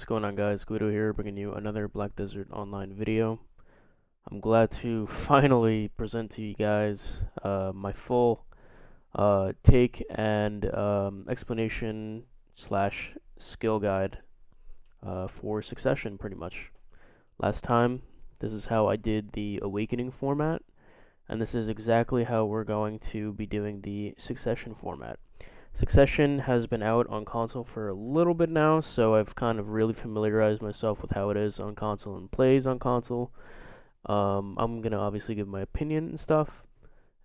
What's going on, guys? Guido here, bringing you another Black Desert Online video. I'm glad to finally present to you guys my full take and explanation slash skill guide for Succession, pretty much. Last time, this is how I did the Awakening format, and this is exactly how we're going to be doing the Succession format. Succession has been out on console for a little bit now, so I've kind of really familiarized myself with how it is on console and plays on console. I'm going to obviously give my opinion and stuff,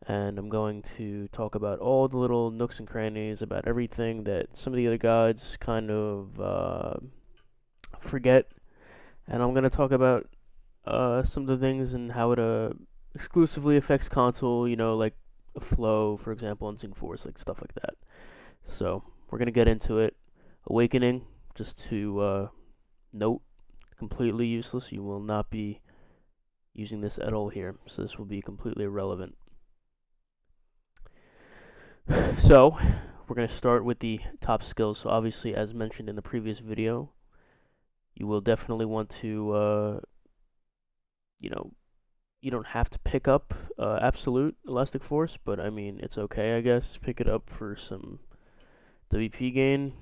and I'm going to talk about all the little nooks and crannies, about everything that some of the other guides kind of forget, and I'm going to talk about some of the things and how it exclusively affects console, like a flow, for example, Unseen Force, like stuff like that. So we're gonna get into it. Awakening, just to note, completely useless. You will not be using this at all here, so this will be completely irrelevant. So we're gonna start with the top skills. So obviously, as mentioned in the previous video, you will definitely want to, you don't have to pick up Absolute Elastic Force, but I mean, it's okay, I guess. Pick it up for some WP gain.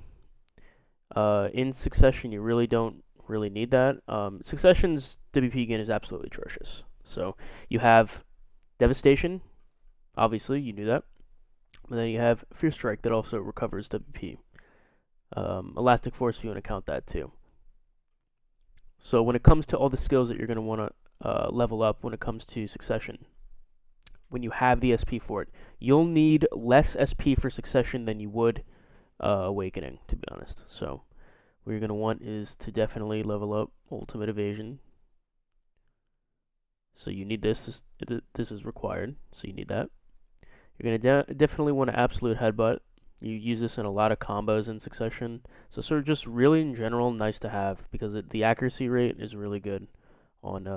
In Succession, you really don't really need that. Succession's WP gain is absolutely atrocious. So you have Devastation, obviously, you knew that. And then you have Fierce Strike that also recovers WP. Elastic Force, if you want to count that too. So when it comes to all the skills that you're going to want to level up when it comes to Succession, when you have the SP for it, you'll need less SP for Succession than you would Awakening, to be honest. So what you're going to want is to definitely level up Ultimate Evasion. So you need this. This is required, so you need that. You're going to definitely want to Absolute Headbutt. You use this in a lot of combos in Succession. So sort of just really in general nice to have, because the accuracy rate is really good on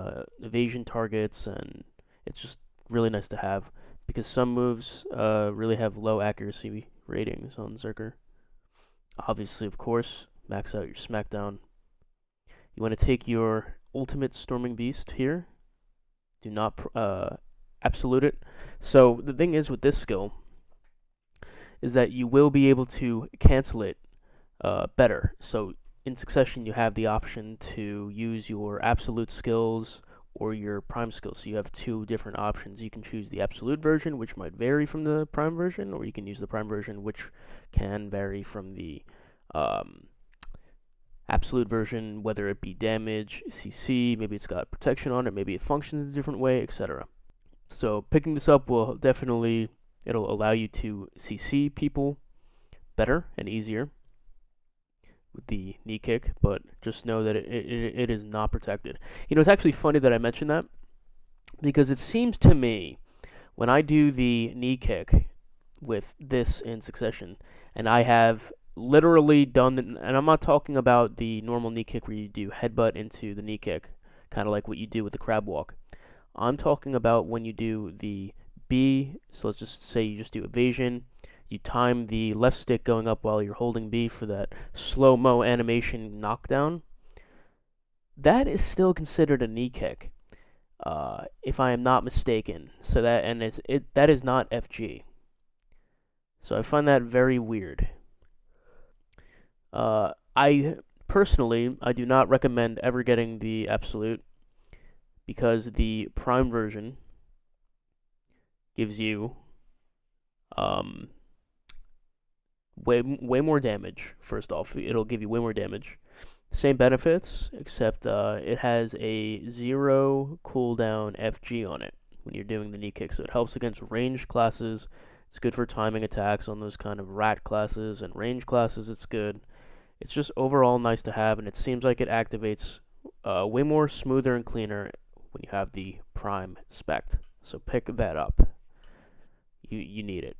evasion targets, and it's just really nice to have, because some moves really have low accuracy ratings on Berserker. Obviously, of course, max out your Smackdown. You want to take your Ultimate Storming Beast here. Do not absolute it. So the thing is with this skill is that you will be able to cancel it better. So in Succession, you have the option to use your absolute skills or your prime skills. So you have two different options. You can choose the absolute version, which might vary from the prime version, or you can use the prime version, which can vary from the absolute version, whether it be damage, CC, maybe it's got protection on it, maybe it functions a different way, etc. So picking this up will definitely, it'll allow you to CC people better and easier with the knee kick, but just know that it is not protected. It's actually funny that I mentioned that, because it seems to me when I do the knee kick with this in Succession, and I have literally done, and I'm not talking about the normal knee kick where you do headbutt into the knee kick, kind of like what you do with the crab walk. I'm talking about when you do the B, so let's just say you just do evasion, you time the left stick going up while you're holding B for that slow-mo animation knockdown. That is still considered a knee kick, if I am not mistaken. So that is not FG. So I find that very weird. I personally, I do not recommend ever getting the absolute, because the prime version gives you way more damage. First off, it'll give you way more damage. Same benefits, except it has a 0 cooldown FG on it when you're doing the knee kick, so it helps against ranged classes. It's good for timing attacks on those kind of rat classes and range classes. It's good. It's just overall nice to have, and it seems like it activates way more smoother and cleaner when you have the prime spec. So pick that up. You need it.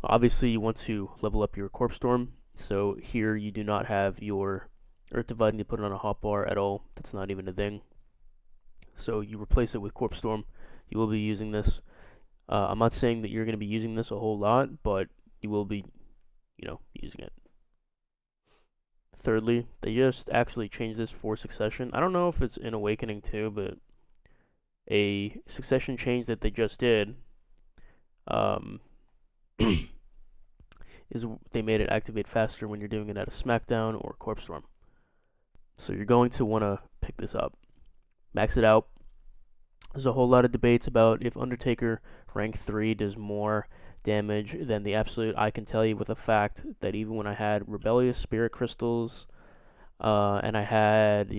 Obviously, you want to level up your Corpse Storm. So here you do not have your Earth Dividing to put it on a hotbar at all. That's not even a thing. So you replace it with Corpse Storm. You will be using this. I'm not saying that you're going to be using this a whole lot, but you will be, using it. thirdly, they just actually changed this for Succession. I don't know if it's in Awakening too, but a Succession change that they just did um, is they made it activate faster when you're doing it at a Smackdown or Corpse Storm. So you're going to want to pick this up. Max it out. There's a whole lot of debates about if Undertaker rank 3 does more damage than the Absolute. I can tell you with a fact that even when I had Rebellious Spirit Crystals, and I had,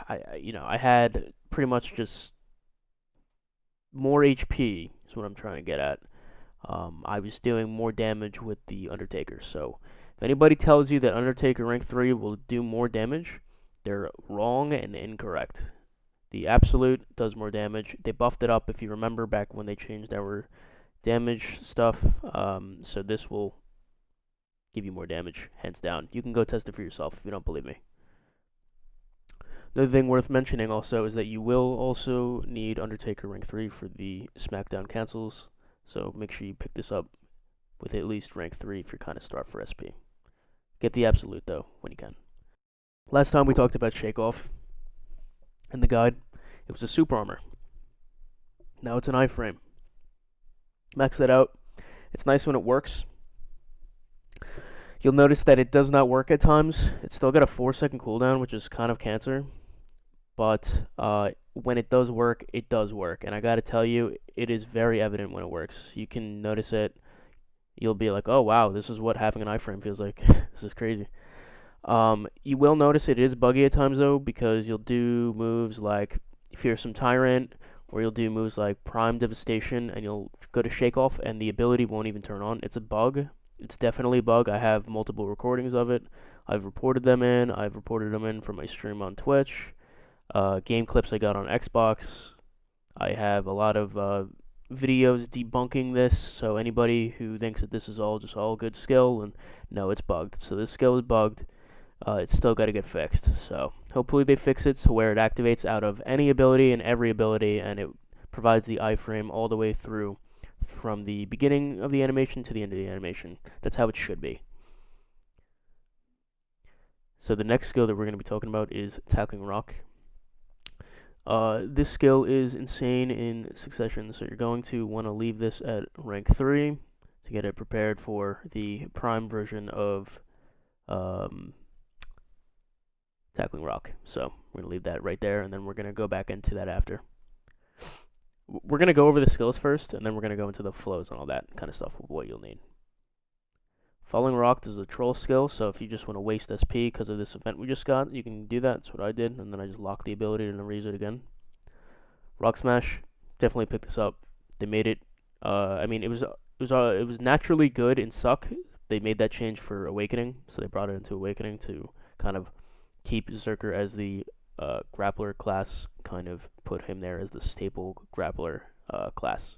I had pretty much just more HP is what I'm trying to get at. I was doing more damage with the Undertaker. So if anybody tells you that Undertaker rank 3 will do more damage, they're wrong and incorrect. The Absolute does more damage. They buffed it up, if you remember, back when they changed our damage stuff. So this will give you more damage, hands down. You can go test it for yourself if you don't believe me. Another thing worth mentioning also is that you will also need Undertaker rank 3 for the Smackdown Cancels. So make sure you pick this up with at least rank 3 if you're kind of start for SP. Get the Absolute, though, when you can. Last time we talked about Shake Off in the guide. It was a super armor. Now it's an iframe. Max that out. It's nice when it works. You'll notice that it does not work at times. It's still got a 4-second cooldown, which is kind of cancer. But when it does work, it does work. And I gotta tell you, it is very evident when it works. You can notice it. You'll be like, oh wow, this is what having an iframe feels like. This is crazy. You will notice it is buggy at times though, because you'll do moves like Fearsome Tyrant, or you'll do moves like Prime Devastation, and you'll go to Shake Off, and the ability won't even turn on. It's a bug. It's definitely a bug. I have multiple recordings of it. I've reported them in. I've reported them in from my stream on Twitch. Game clips I got on Xbox. I have a lot of videos debunking this, so anybody who thinks that this is all just all good skill, and no, it's bugged. So this skill is bugged. It's still got to get fixed. So hopefully they fix it to where it activates out of any ability and every ability, and it provides the iframe all the way through from the beginning of the animation to the end of the animation. That's how it should be. So the next skill that we're going to be talking about is Tackling Rock. This skill is insane in Succession, so you're going to want to leave this at rank 3 to get it prepared for the prime version of Tackling Rock. So we're going to leave that right there, and then we're going to go back into that after. We're going to go over the skills first, and then we're going to go into the flows and all that kind of stuff, what you'll need. Falling Rock is a troll skill, so if you just want to waste SP because of this event we just got, you can do that. That's what I did, and then I just locked the ability and then reuse it again. Rock Smash, definitely pick this up. They made it. I mean, it was naturally good in Suck. They made that change for Awakening, so they brought it into Awakening to kind of keep Berserker as the grappler class, kind of put him there as the staple grappler class.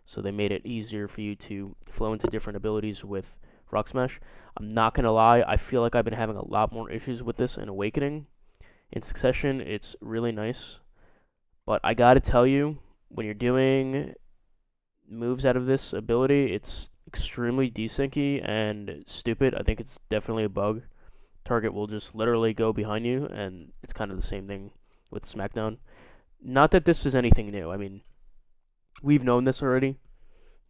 So they made it easier for you to flow into different abilities with Rock Smash. I'm not gonna lie, I feel like I've been having a lot more issues with this in Awakening. In Succession, it's really nice. But I gotta tell you, when you're doing moves out of this ability, it's extremely desyncy and stupid. I think it's definitely a bug. Target will just literally go behind you, and it's kind of the same thing with Smackdown. Not that this is anything new. I mean, we've known this already.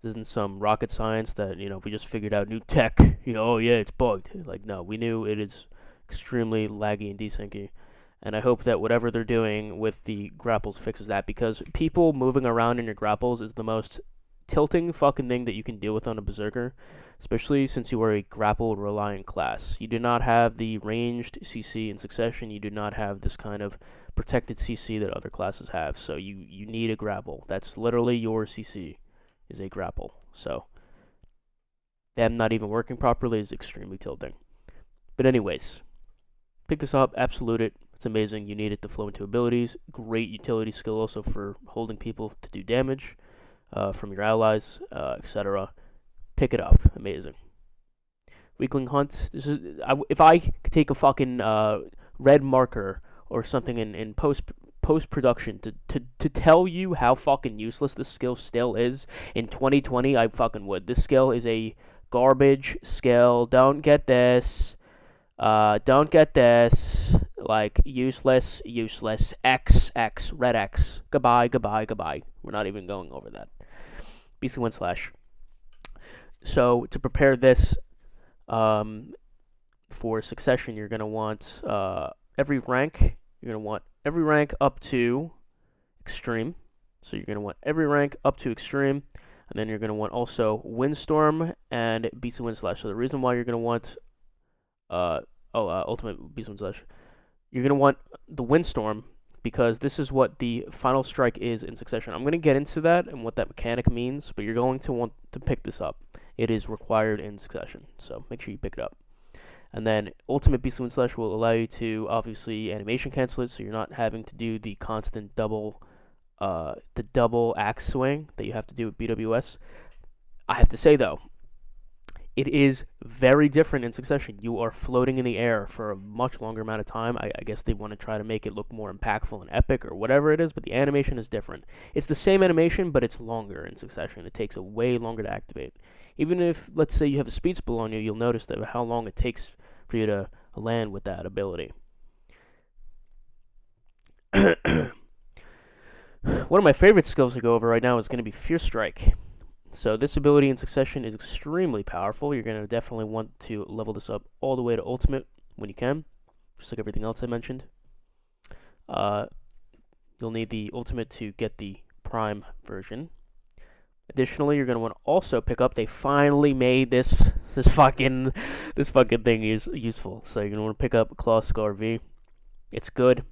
This isn't some rocket science that, we just figured out new tech. Oh yeah, it's bugged. Like, no, we knew it is extremely laggy and desyncy. And I hope that whatever they're doing with the grapples fixes that, because people moving around in your grapples is the most tilting fucking thing that you can deal with on a Berserker, especially since you are a grapple-reliant class. You do not have the ranged CC in Succession. You do not have this kind of protected CC that other classes have. So you need a grapple. That's literally your CC, is a grapple. So them not even working properly is extremely tilting. But anyways, pick this up, absolute it. It's amazing. You need it to flow into abilities. Great utility skill also for holding people to do damage from your allies, etc. Pick it up. Amazing. Weakling Hunt. This is if I could take a fucking red marker or something in post-production to tell you how fucking useless this skill still is in 2020, I fucking would. This skill is a garbage skill. Don't get this. Don't get this. Like, useless, useless. X, X, red X. Goodbye, goodbye, goodbye. We're not even going over that. BC1/. So, to prepare this for Succession, you're going to want every rank. You're going to want every rank up to Extreme. So, you're going to want every rank up to Extreme. And then you're going to want also Windstorm and BC1/. So, the reason why you're going to want Ultimate BC1/. You're going to want the Windstorm because this is what the final strike is in Succession. I'm going to get into that and what that mechanic means, but you're going to want to pick this up. It is required in Succession, so make sure you pick it up. And then Ultimate BC1/ will allow you to obviously animation cancel it, so you're not having to do the constant double axe swing that you have to do with BWS. I have to say though, it is very different in Succession. You are floating in the air for a much longer amount of time. I guess they want to try to make it look more impactful and epic or whatever it is, but the animation is different. It's the same animation, but it's longer in Succession. It takes a way longer to activate. Even if, let's say, you have a speed spill on you, you'll notice that how long it takes for you to land with that ability. One of my favorite skills to go over right now is going to be Fierce Strike. So this ability in Succession is extremely powerful. You're going to definitely want to level this up all the way to Ultimate when you can, just like everything else I mentioned. You'll need the Ultimate to get the Prime version. Additionally, you're going to want to also pick up, they finally made this fucking thing useful. So you're going to want to pick up Claw Scar V. It's good.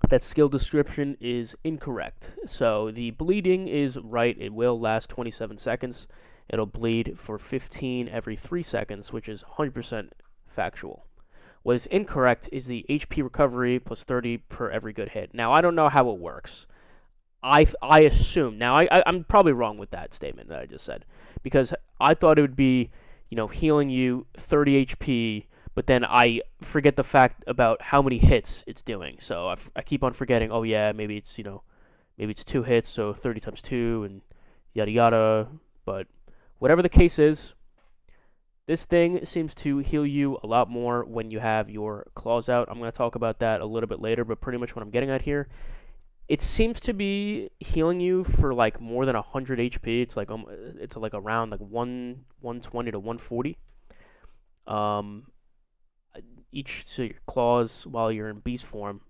That skill description is incorrect. So the bleeding is right. It will last 27 seconds. It'll bleed for 15 every 3 seconds, which is 100% factual. What is incorrect is the HP recovery plus 30 per every good hit. Now, I don't know how it works. I assume. Now, I'm probably wrong with that statement that I just said, because I thought it would be, healing you 30 HP, but then I forget the fact about how many hits it's doing. So I keep on forgetting, oh yeah, maybe it's, maybe it's 2 hits, so 30 times 2, and yada yada. But whatever the case is, this thing seems to heal you a lot more when you have your claws out. I'm going to talk about that a little bit later, but pretty much what I'm getting at here, it seems to be healing you for like more than 100 HP. It's like around like 120 to 140. So your claws, while you're in beast form,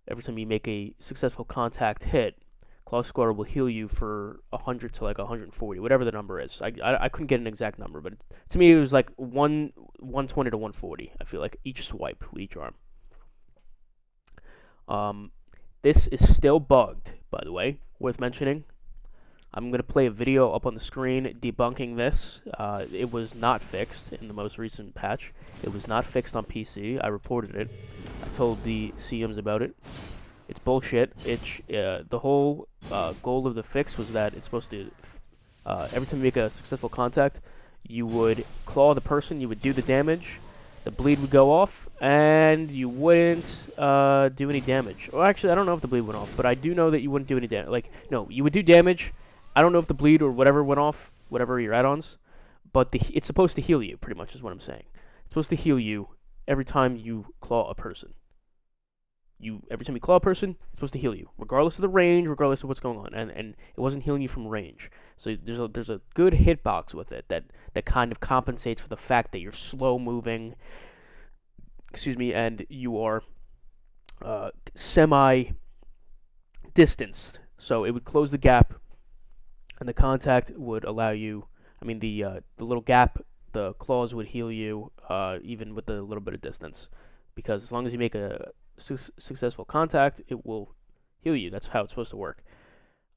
every time you make a successful contact hit, Claw Scar will heal you for 100 to like 140, whatever the number is. I couldn't get an exact number, but to me it was like 120 to 140. I feel like each swipe with each arm. This is still bugged, by the way, worth mentioning. I'm going to play a video up on the screen debunking this. It was not fixed in the most recent patch. It was not fixed on PC. I reported it. I told the CMs about it. It's bullshit. The whole goal of the fix was that it's supposed to, every time you make a successful contact, you would claw the person, you would do the damage, the bleed would go off, and you wouldn't do any damage. Well, actually, I don't know if the bleed went off, but I do know that you wouldn't do any damage. Like, no, you would do damage. I don't know if the bleed or whatever went off, whatever your add-ons, but it's supposed to heal you, pretty much is what I'm saying. It's supposed to heal you every time you claw a person. Every time you claw a person, it's supposed to heal you, regardless of the range, regardless of what's going on, and it wasn't healing you from range. So there's a good hitbox with it that kind of compensates for the fact that you're slow moving, and you are semi-distanced. So it would close the gap, and the contact would allow you, the little gap, the claws would heal you, even with a little bit of distance. Because as long as you make a successful contact, it will heal you. That's how it's supposed to work.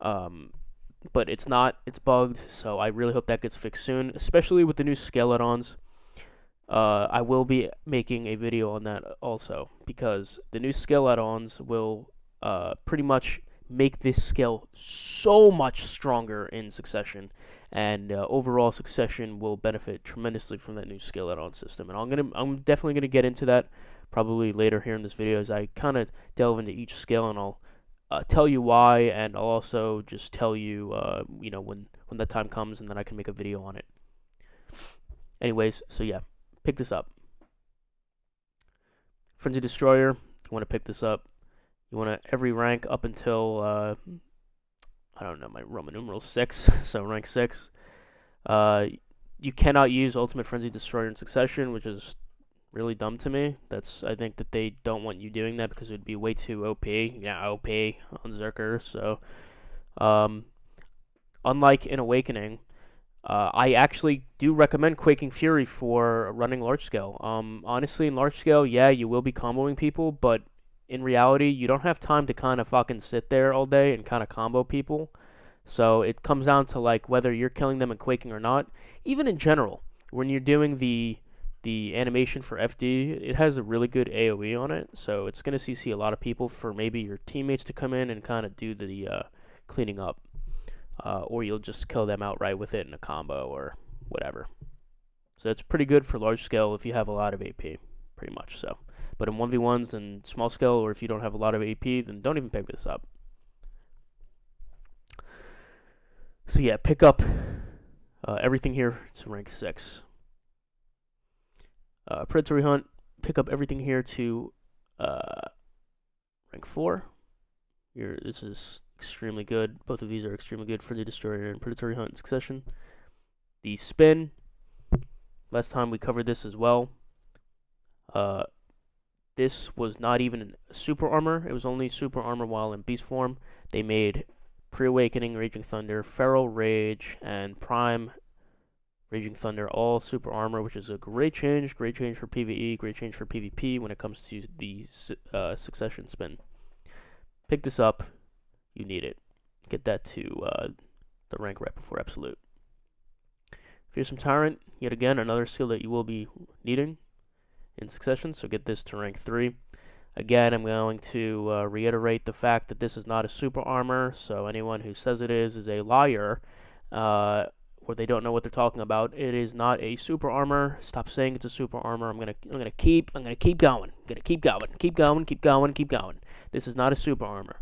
But it's not. It's bugged, so I really hope that gets fixed soon, especially with the new skill add-ons. I will be making a video on that also, because the new skill add-ons will pretty much make this skill so much stronger in Succession, and overall Succession will benefit tremendously from that new skill add-on system. And I'm definitely gonna get into that probably later here in this video as I kind of delve into each skill, and I'll tell you why, and I'll also just tell you when that time comes, and then I can make a video on it. Anyways, so yeah, pick this up. Frenzy Destroyer, you want to pick this up. You want to every rank up until I don't know, my Roman numeral 6, so rank 6. You cannot use Ultimate Frenzy Destroyer in succession, which is really dumb to me. I think that they don't want you doing that because it would be way too OP. Yeah, OP on Berserker. So, unlike in Awakening, I actually do recommend Quaking Fury for running large scale. Honestly, in large scale, yeah, you will be comboing people, but in reality, you don't have time to kind of fucking sit there all day and kind of combo people. So it comes down to like whether you're killing them in Quaking or not. Even in general, when you're doing the animation for FD, it has a really good AoE on it, so it's going to CC a lot of people for maybe your teammates to come in and kind of do the cleaning up. Or you'll just kill them outright with it in a combo or whatever. So it's pretty good for large scale if you have a lot of AP, pretty much so. But in 1v1s and small scale, or if you don't have a lot of AP, then don't even pick this up. So yeah, pick up everything here to rank 6. Predatory Hunt, pick up everything here to rank 4. This is extremely good. Both of these are extremely good for the Destroyer and Predatory Hunt in succession. The Spin, last time we covered this as well. This was not even super armor. It was only super armor while in beast form. They made Pre-Awakening, Raging Thunder, Feral Rage, and Prime Raging Thunder all super armor, which is a great change for PvE, great change for PvP when it comes to the succession spin. Pick this up. You need it. Get that to the rank right before Absolute. Fearsome Tyrant, yet again, another skill that you will be needing in succession, so get this to rank 3. Again, I'm going to reiterate the fact that this is not a super armor, so anyone who says it is a liar, or they don't know what they're talking about. It is not a super armor. Stop saying it's a super armor. I'm gonna keep going. Keep going. This is not a super armor.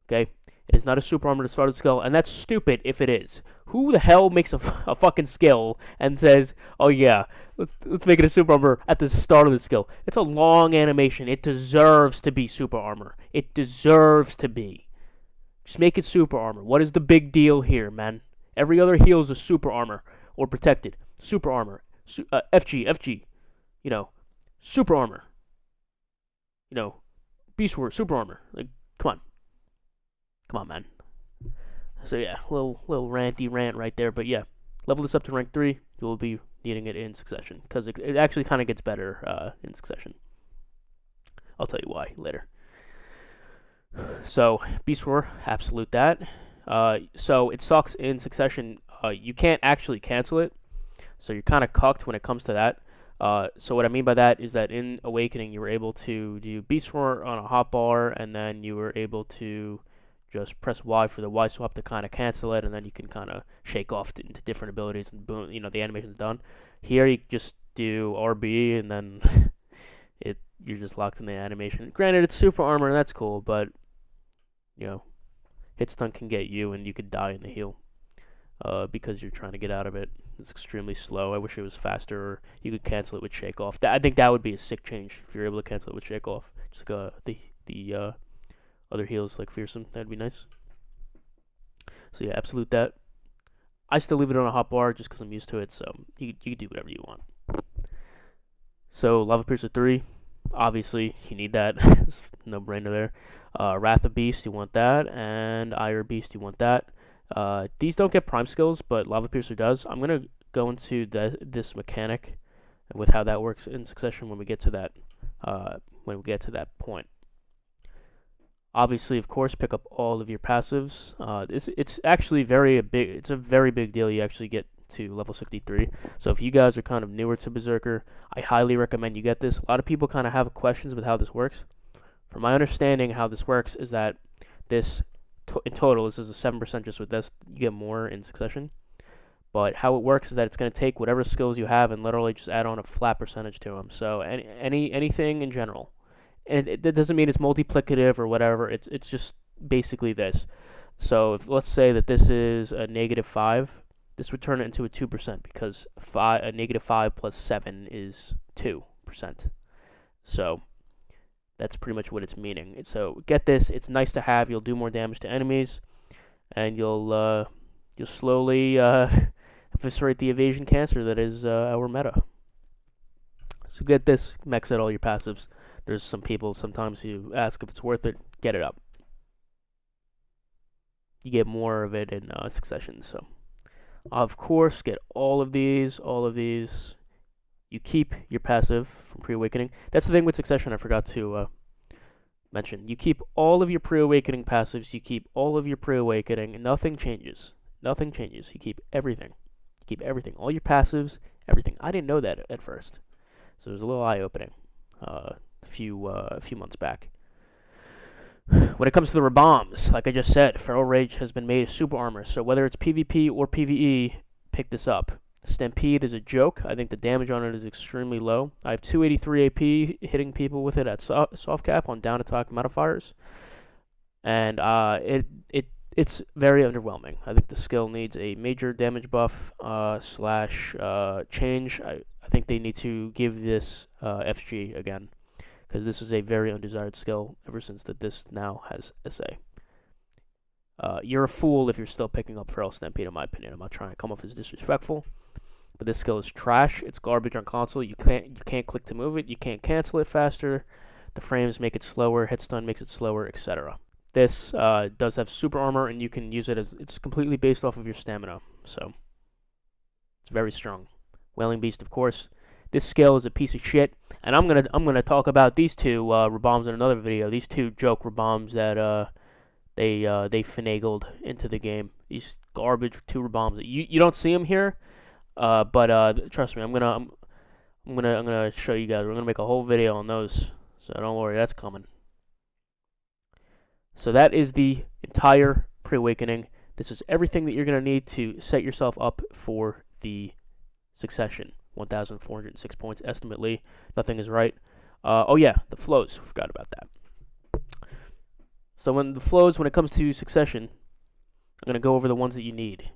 Okay? It is not a super armor to start a skill, and that's stupid if it is. Who the hell makes a fucking skill and says, "Oh yeah, let's make it a super armor at the start of the skill"? It's a long animation. It deserves to be super armor. It deserves to be. Just make it super armor. What is the big deal here, man? Every other heal is a super armor or protected. Super armor. FG. You know, super armor. You know, Beast War, super armor. Like, come on, man. So yeah, little ranty rant right there, but yeah, level this up to rank 3. You will be needing it in succession because it actually kind of gets better in succession. I'll tell you why later. So Beast Roar, absolute that. So it sucks in succession. You can't actually cancel it, so you're kind of cucked when it comes to that. So what I mean by that is that in Awakening you were able to do Beast Roar on a hotbar, and then you were able to just press Y for the Y swap to kind of cancel it, and then you can kind of shake off into different abilities, and boom, the animation's done. Here you just do RB, and then you're just locked in the animation. Granted, it's super armor, and that's cool, but hit stun can get you, and you could die in the heal because you're trying to get out of it. It's extremely slow. I wish it was faster, or you could cancel it with shake off. I think that would be a sick change if you're able to cancel it with shake off. Just like the other heals like Fearsome, that'd be nice. So yeah, absolute that. I still leave it on a hotbar just because I'm used to it, so you can do whatever you want. So Lava Piercer 3, obviously you need that. It's no brainer there. Wrath of Beast, you want that, and Ire Beast, you want that. These don't get prime skills, but Lava Piercer does. I'm gonna go into this mechanic with how that works in succession when we get to that point. Obviously, of course, pick up all of your passives. It's actually it's a very big deal. You actually get to level 63. So if you guys are kind of newer to Berserker, I highly recommend you get this. A lot of people kind of have questions with how this works. From my understanding, how this works is that in total, this is a 7% just with this. You get more in succession. But how it works is that it's going to take whatever skills you have and literally just add on a flat percentage to them. So anything in general. And it doesn't mean it's multiplicative or whatever. It's just basically this. So let's say that this is a -5, this would turn it into a 2% because a -5 plus 7 is 2%. So that's pretty much what it's meaning. So get this, it's nice to have. You'll do more damage to enemies, and you'll slowly eviscerate the evasion cancer that is our meta. So get this, max out all your passives. There's some people sometimes who ask if it's worth it. Get it up. You get more of it in Succession. So, of course, get all of these. You keep your passive from pre-awakening. That's the thing with Succession I forgot to mention. You keep all of your pre-awakening passives. You keep all of your pre-awakening. Nothing changes. Nothing changes. You keep everything. You keep everything. All your passives, everything. I didn't know that at first. So it was a little eye-opening a few months back. When it comes to the rebombs, like I just said, Feral Rage has been made super armor. So whether it's PvP or PvE, pick this up. Stampede is a joke. I think the damage on it is extremely low. I have 283 AP hitting people with it at soft cap on down attack modifiers. And it's very underwhelming. I think the skill needs a major damage buff slash change. I think they need to give this FG again, because this is a very undesired skill ever since that this now has SA. You're a fool if you're still picking up Feral Stampede, in my opinion. I'm not trying to come off as disrespectful, but this skill is trash. It's garbage on console. You can't click to move it. You can't cancel it faster. The frames make it slower. Hit stun makes it slower, etc. This does have super armor, and you can use it as it's completely based off of your stamina. So it's very strong. Wailing Beast, of course. This skill is a piece of shit, and I'm gonna talk about these two rebombs in another video. These two joke rebombs that they finagled into the game. These garbage 2 rebombs. You don't see them here, but trust me, I'm gonna show you guys. We're gonna make a whole video on those, so don't worry, that's coming. So that is the entire pre-awakening. This is everything that you're gonna need to set yourself up for the Succession. 1,406 points estimately. Nothing is right. Oh yeah, the flows. Forgot about that. So when it comes to Succession, I'm going to go over the ones that you need.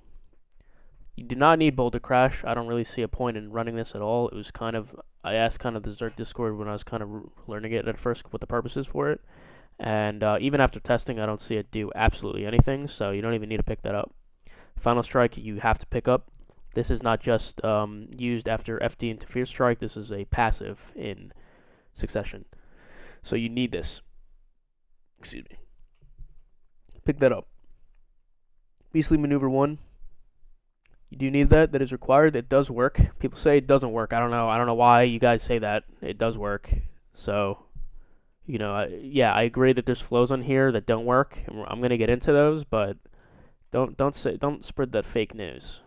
You do not need Boulder Crash. I don't really see a point in running this at all. It was I asked the Zerk Discord when I was kind of learning it at first what the purpose is for it. And even after testing, I don't see it do absolutely anything, so you don't even need to pick that up. Final Strike, you have to pick up. This is not just used after FD into Fierce Strike. This is a passive in Succession. So you need this. Excuse me. Pick that up. Beastly Maneuver 1. You do need that. That is required. It does work. People say it doesn't work. I don't know. I don't know why you guys say that. It does work. So, yeah, I agree that there's flows on here that don't work. I'm gonna get into those, but don't spread that fake news.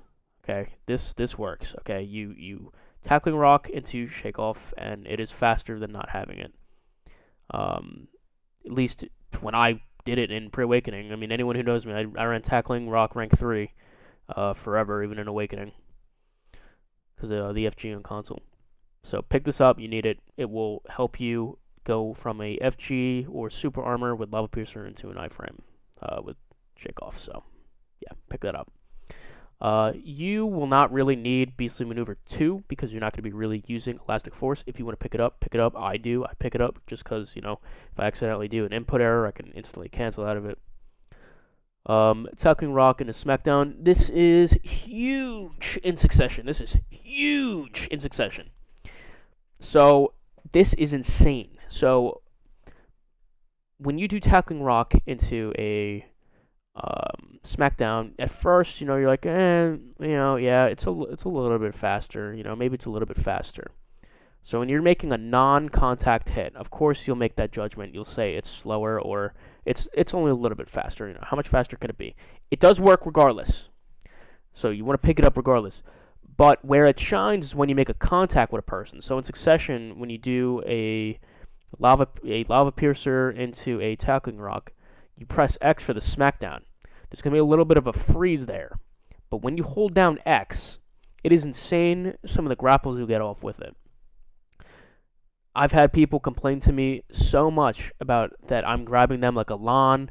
Okay, this works. Okay, you tackling rock into shake off, and it is faster than not having it. At least when I did it in pre-awakening. I mean, anyone who knows me, I ran tackling rock rank 3 forever, even in awakening, because of the FG on console. So pick this up. You need it. It will help you go from a FG or super armor with lava piercer into an iframe with shake off. So yeah, pick that up. You will not really need Beastly Maneuver 2 because you're not going to be really using Elastic Force. If you want to pick it up, pick it up. I do. I pick it up just because, if I accidentally do an input error, I can instantly cancel out of it. Tackling Rock into Smackdown. This is huge in Succession. So, this is insane. So, when you do Tackling Rock into a Smackdown, at first, you're like, yeah, it's a little bit faster, maybe it's a little bit faster. So when you're making a non-contact hit, of course you'll make that judgment. You'll say it's slower or it's only a little bit faster. How much faster can it be? It does work regardless. So you want to pick it up regardless. But where it shines is when you make a contact with a person. So in Succession, when you do a lava piercer into a tackling rock, you press X for the Smackdown. There's going to be a little bit of a freeze there. But when you hold down X, it is insane some of the grapples you get off with it. I've had people complain to me so much about that I'm grabbing them like a lawn.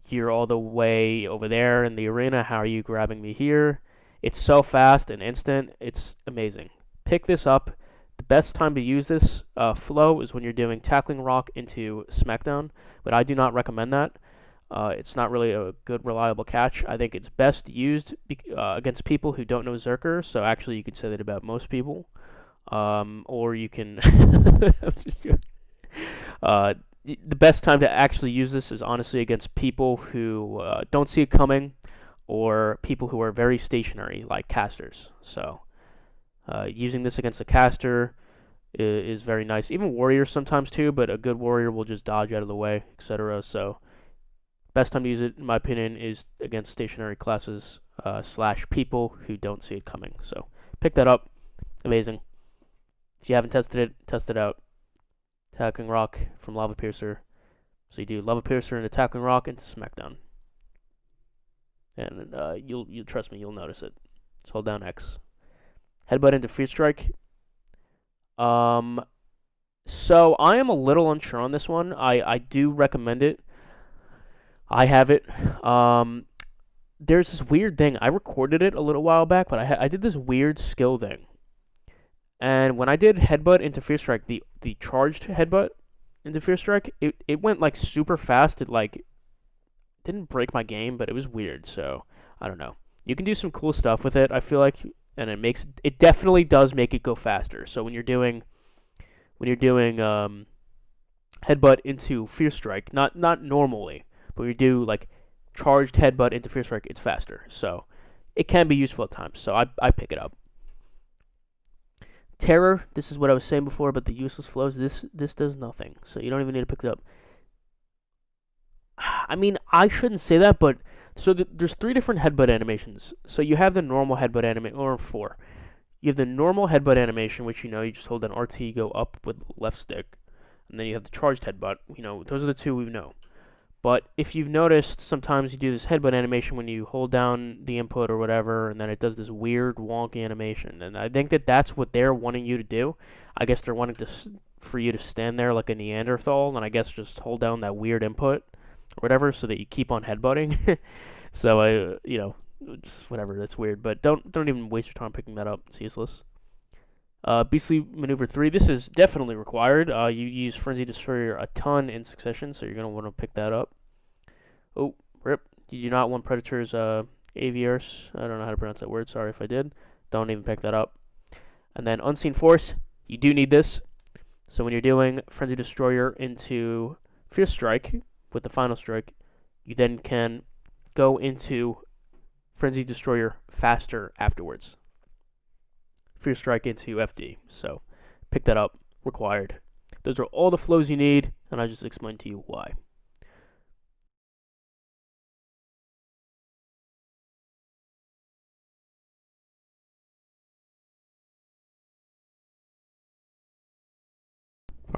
You're all the way over there in the arena. How are you grabbing me here? It's so fast and instant. It's amazing. Pick this up. The best time to use this flow is when you're doing Tackling Rock into Smackdown, but I do not recommend that. It's not really a good, reliable catch. I think it's best used against people who don't know Zerker, so actually you could say that about most people. Or you can... the best time to actually use this is honestly against people who don't see it coming, or people who are very stationary, like casters. So, using this against a caster is very nice. Even warriors sometimes too, but a good warrior will just dodge out of the way, etc. So, best time to use it, in my opinion, is against stationary classes slash people who don't see it coming. So, pick that up. Amazing. If you haven't tested it, test it out. Tackling Rock from Lava Piercer. So you do Lava Piercer into Tackling Rock into Smackdown. And you'll trust me, you'll notice it. Just hold down X. Headbutt into Free Strike. So I am a little unsure on this one. I do recommend it. I have it. There's this weird thing. I recorded it a little while back, but I did this weird skill thing. And when I did Headbutt into Fear Strike, the charged Headbutt into Fear Strike, it went like super fast. It like didn't break my game, but it was weird. So I don't know. You can do some cool stuff with it, I feel like, and it definitely does make it go faster. So when you're doing Headbutt into Fear Strike, not normally, but you do like charged Headbutt into Fear Strike, it's faster. So it can be useful at times. So I pick it up. Terror, this is what I was saying before about the useless flows. This does nothing, so you don't even need to pick it up. I mean, I shouldn't say that, but so there's 3 different headbutt animations. So you have the normal headbutt animation, or 4. You have the normal headbutt animation, which you just hold down RT, go up with left stick, and then you have the charged headbutt. Those are the 2 we know. But if you've noticed, sometimes you do this headbutt animation when you hold down the input or whatever, and then it does this weird, wonky animation. And I think that's what they're wanting you to do. I guess they're wanting for you to stand there like a Neanderthal, and I guess just hold down that weird input or whatever, so that you keep on headbutting. So just whatever. That's weird. But don't even waste your time picking that up. It's useless. Beastly Maneuver 3, this is definitely required. You use Frenzy Destroyer a ton in succession, so you're going to want to pick that up. Oh, rip. You do not want Predator's Aviars. I don't know how to pronounce that word. Sorry if I did. Don't even pick that up. And then Unseen Force, you do need this. So when you're doing Frenzy Destroyer into Fierce Strike with the final strike, you then can go into Frenzy Destroyer faster afterwards. Fear Strike into FD. So pick that up. Required. Those are all the flows you need, and I just explained to you why.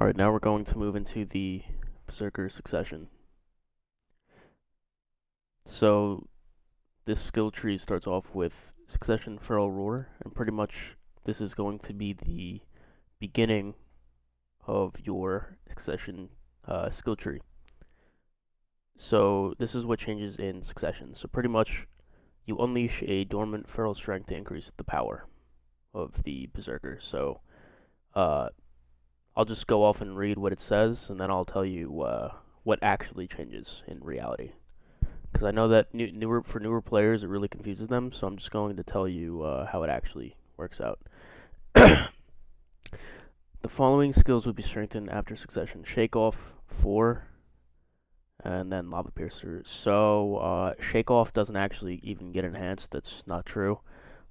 Alright, now we're going to move into the Berserker Succession. So this skill tree starts off with Succession Feral Roar, and pretty much this is going to be the beginning of your Succession skill tree. So this is what changes in Succession. So pretty much you unleash a dormant feral strength to increase the power of the Berserker. So I'll just go off and read what it says, and then I'll tell you what actually changes in reality. Because I know that for newer players, it really confuses them, so I'm just going to tell you how it actually works out. The following skills will be strengthened after Succession. Shake Off 4, and then Lava Piercer. So Shake Off doesn't actually even get enhanced. That's not true.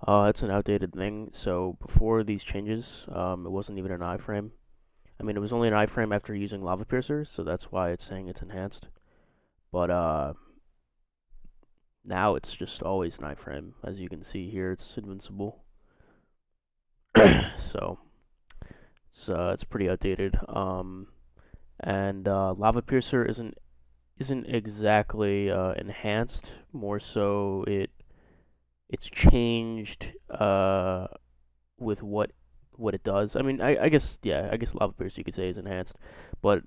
It's an outdated thing. So before these changes, it wasn't even an iframe. I mean, it was only an iframe after using Lava Piercer, so that's why it's saying it's enhanced. But now it's just always an iframe. As you can see here, it's invincible. So it's pretty outdated. And Lava Piercer isn't exactly enhanced. More so, it's changed with what it does. I mean, I guess Lava Piercer you could say is enhanced, but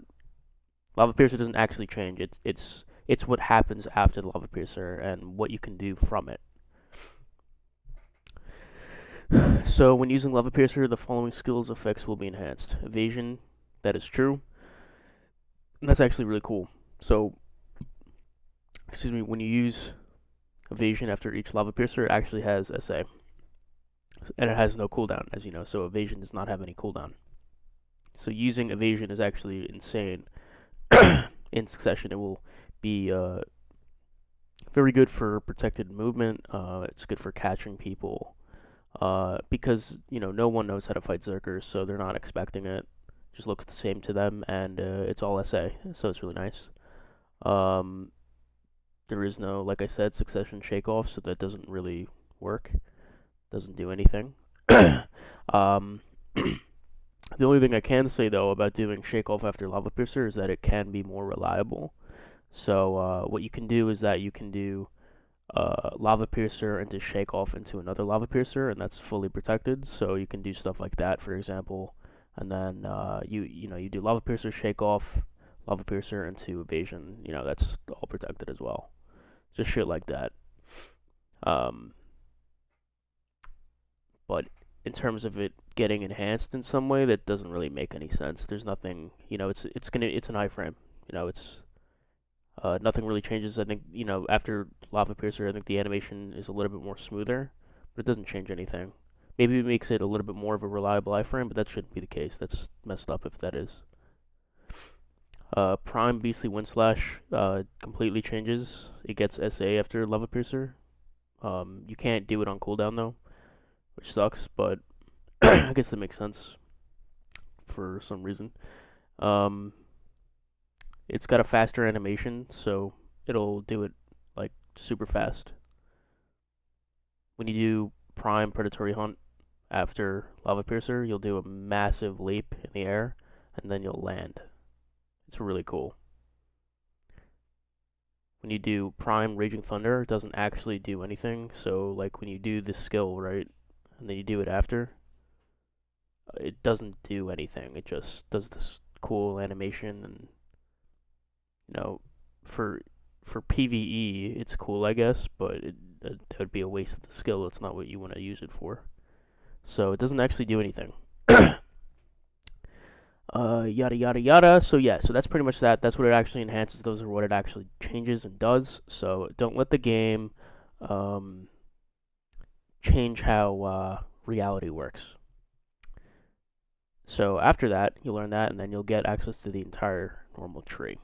Lava Piercer doesn't actually change. It's what happens after the Lava Piercer and what you can do from it. So when using Lava Piercer, the following skills effects will be enhanced. Evasion, that is true. And that's actually really cool. So, excuse me, when you use Evasion after each Lava Piercer, it actually has SA. And it has no cooldown, as you know, so Evasion does not have any cooldown. So using Evasion is actually insane. In Succession, it will be very good for protected movement. It's good for catching people. Because, no one knows how to fight Zerkers, so they're not expecting it. Just looks the same to them, and it's all SA, so it's really nice. There is no, like I said, Succession Shakeoff, so that doesn't really work. Doesn't do anything. um, the only thing I can say, though, about doing Shakeoff after Lava Piercer is that it can be more reliable. So what you can do is that you can do Lava Piercer into Shakeoff into another Lava Piercer, and that's fully protected. So you can do stuff like that, for example, and then you do Lava Piercer, Shakeoff, Lava Piercer into Evasion. That's all protected as well. Just shit like that. But in terms of it getting enhanced in some way, that doesn't really make any sense. There's nothing, it's an iframe. It's nothing really changes. I think, after Lava Piercer, I think the animation is a little bit more smoother, but it doesn't change anything. Maybe it makes it a little bit more of a reliable iframe, but that shouldn't be the case. That's messed up if that is. Prime Beastly Wind Slash completely changes. It gets SA after Lava Piercer. You can't do it on cooldown though, which sucks, but I guess that makes sense for some reason. It's got a faster animation, so it'll do it like super fast. When you do Prime Predatory Hunt after Lava Piercer, you'll do a massive leap in the air, and then you'll land. It's really cool. When you do Prime Raging Thunder, it doesn't actually do anything. So, like, when you do this skill, right, and then you do it after, it doesn't do anything. It just does this cool animation, and, for PvE, it's cool, I guess, but that would be a waste of the skill. It's not what you want to use it for. So, it doesn't actually do anything. Yada yada yada. So yeah, so that's pretty much that. That's what it actually enhances. Those are what it actually changes and does. So don't let the game change how reality works. So after that, you'll learn that, and then you'll get access to the entire normal tree.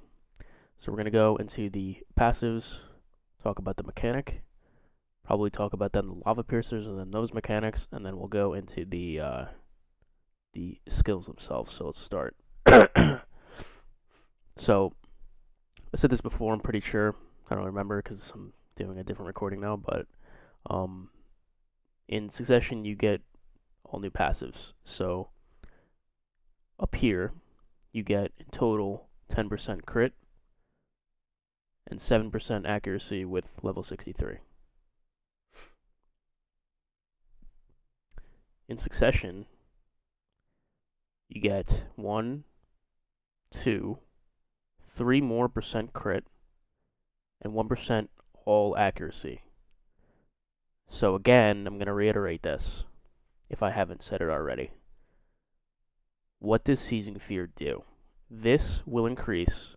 So we're gonna go into the passives, talk about the mechanic, probably talk about then the lava piercers, and then those mechanics, and then we'll go into the skills themselves. So let's start. So I said this before, I'm pretty sure. I don't remember because I'm doing a different recording now, but in Succession you get all new passives. So up here you get in total 10% crit and 7% accuracy with level 63. In Succession you get 1, 2, 3 more percent crit, and 1% all accuracy. So again, I'm going to reiterate this, if I haven't said it already. What does Seizing Fear do? This will increase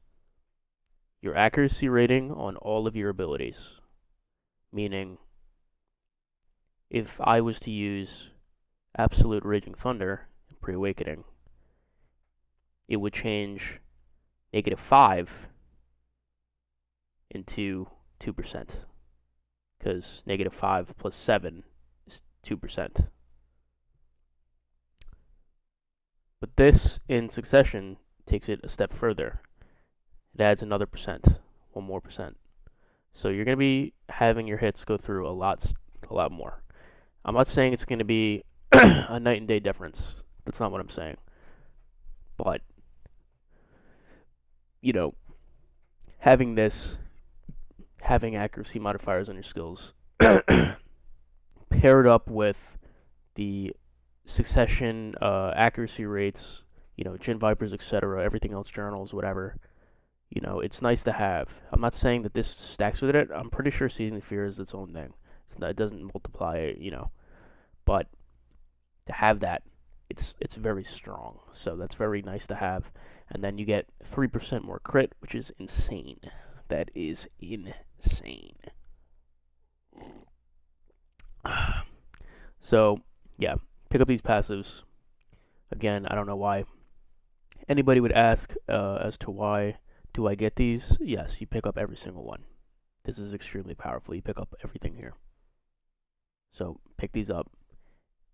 your accuracy rating on all of your abilities. Meaning, if I was to use Absolute Raging Thunder in Pre-Awakening, it would change -5 into 2%. Because -5 plus 7 is 2%. But this, in Succession, takes it a step further. It adds another percent, 1 more percent. So you're going to be having your hits go through a lot more. I'm not saying it's going to be a night and day difference. That's not what I'm saying. But, having accuracy modifiers on your skills paired up with the Succession accuracy rates, Gin Vipers, etc., everything else, journals, whatever, it's nice to have. I'm not saying that this stacks with it. I'm pretty sure Seizing Fear is its own thing. It doesn't multiply, but to have that, it's very strong. So that's very nice to have. And then you get 3% more crit, which is insane. That is insane. So, yeah, pick up these passives. Again, I don't know why anybody would ask as to why do I get these. Yes, you pick up every single one. This is extremely powerful. You pick up everything here. So, pick these up.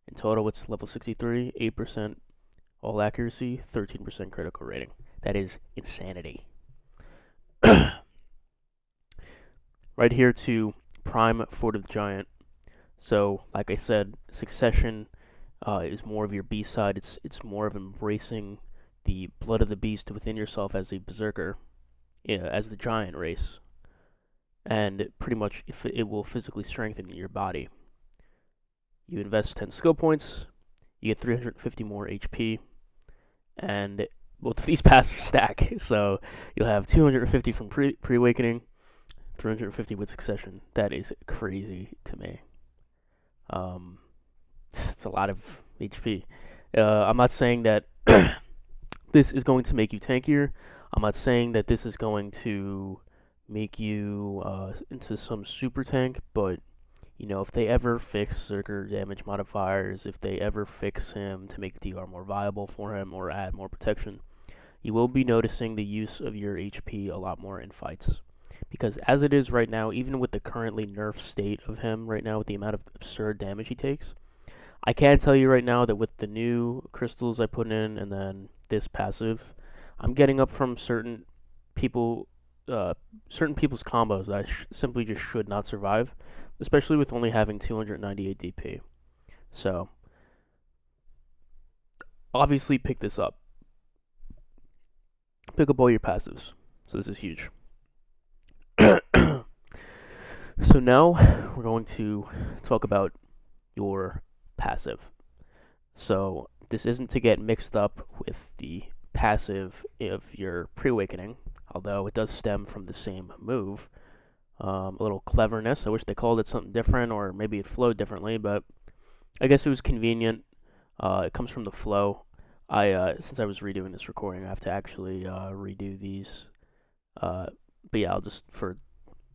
In total, it's level 63, 8% all accuracy, 13% critical rating. That is insanity. Right here to Prime Fort of the Giant. So, like I said, Succession is more of your B side. It's more of embracing the blood of the beast within yourself as a berserker, as the giant race, and pretty much it will physically strengthen your body. You invest 10 skill points, you get 350 more HP, and both of these passive stack. So you'll have 250 from pre-awakening, 350 with Succession. That is crazy to me. It's a lot of HP. I'm not saying that this is going to make you tankier. I'm not saying that this is going to make you into some super tank, but you know, if they ever fix Berserker damage modifiers, if they ever fix him to make DR more viable for him or add more protection, you will be noticing the use of your HP a lot more in fights. Because as it is right now, even with the currently nerfed state of him right now, with the amount of absurd damage he takes, I can tell you right now that with the new crystals I put in and then this passive, I'm getting up from certain people's combos that I simply just should not survive, especially with only having 298 DP. So, obviously pick this up. Pick up all your passives. So this is huge. So now we're going to talk about your passive. So this isn't to get mixed up with the passive of your pre-awakening, although it does stem from the same move. A little cleverness. I wish they called it something different, or maybe it flowed differently, but I guess it was convenient. It comes from the flow. Since I was redoing this recording, I have to actually redo these. But yeah, I'll just, for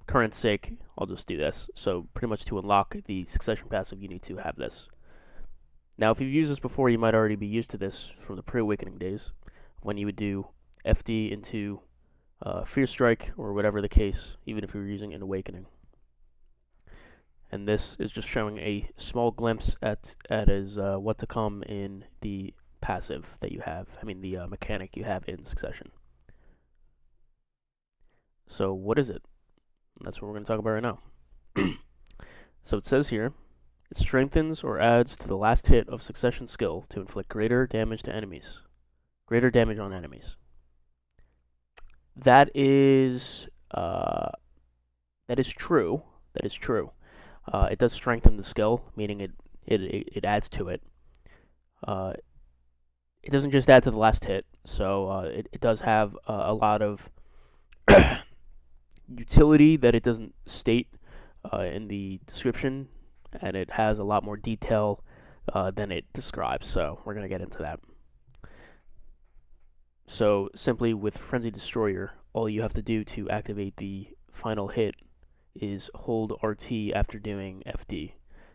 current sake, I'll just do this. So pretty much to unlock the Succession passive, you need to have this. Now, if you've used this before, you might already be used to this from the pre-awakening days, when you would do FD into Fierce Strike, or whatever the case, even if you were using an Awakening. And this is just showing a small glimpse at what to come in the passive that you have, the mechanic you have in Succession. So what is it? That's what we're going to talk about right now. So it says here, it strengthens or adds to the last hit of Succession skill to inflict greater damage to enemies. Greater damage on enemies. That is true. That is true. It does strengthen the skill, meaning it adds to it. It doesn't just add to the last hit, so it does have a lot of utility that it doesn't state in the description, and it has a lot more detail than it describes, so we're going to get into that. So simply with Frenzy Destroyer, all you have to do to activate the final hit is hold RT after doing FD.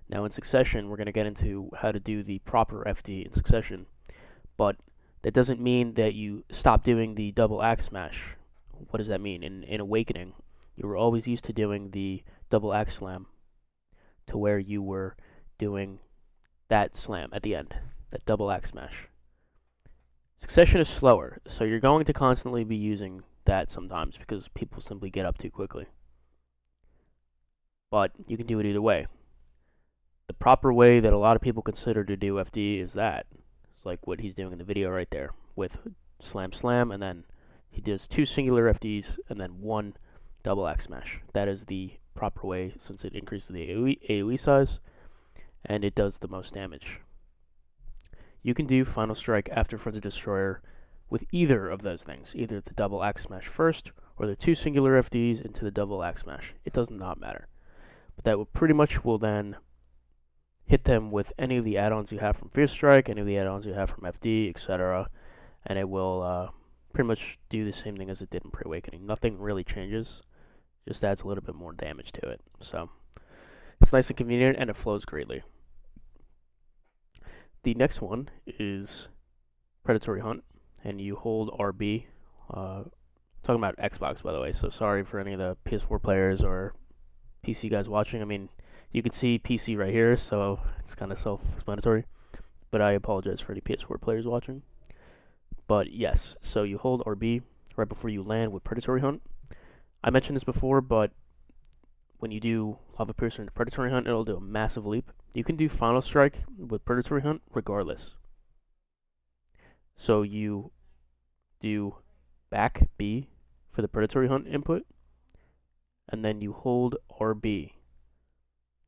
Now in Succession, we're going to get into how to do the proper FD in Succession, but that doesn't mean that you stop doing the double axe smash. What does that mean? In Awakening, you were always used to doing the double axe slam, to where you were doing that slam at the end, that double axe smash. Succession is slower, so you're going to constantly be using that sometimes because people simply get up too quickly. But you can do it either way. The proper way that a lot of people consider to do FD is that. It's like what he's doing in the video right there, with slam slam, and then he does 2 singular FDs and then 1 double axe smash. That is the proper way, since it increases the AoE size and it does the most damage. You can do Final Strike after Frenzy Destroyer with either of those things, either the double axe smash first or the 2 singular FDs into the double axe smash. It does not matter. But that will pretty much then hit them with any of the add-ons you have from Fierce Strike, any of the add-ons you have from FD, etc., and it will pretty much do the same thing as it did in Pre-Awakening. Nothing really changes, just adds a little bit more damage to it. So it's nice and convenient, and it flows greatly. The next one is Predatory Hunt, and you hold RB. Talking about Xbox, by the way, so sorry for any of the PS4 players or PC guys watching. I mean, you can see PC right here, so it's kind of self-explanatory, but I apologize for any PS4 players watching. But yes, so you hold RB right before you land with Predatory Hunt. I mentioned this before, but when you do Lava Piercer into Predatory Hunt, it'll do a massive leap. You can do Final Strike with Predatory Hunt regardless. So you do back B for the Predatory Hunt input, and then you hold RB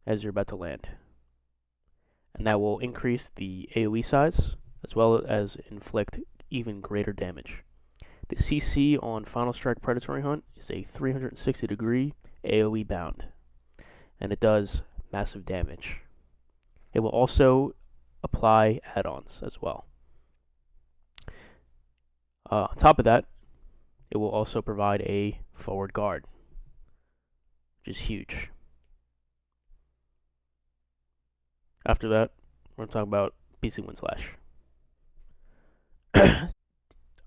as you're about to land. And that will increase the AoE size, as well as inflict even greater damage. The CC on Final Strike Predatory Hunt is a 360-degree AoE bound, and it does massive damage. It will also apply add-ons as well. On top of that, it will also provide a forward guard, which is huge. After that, we're going to talk about BC Wind Slash.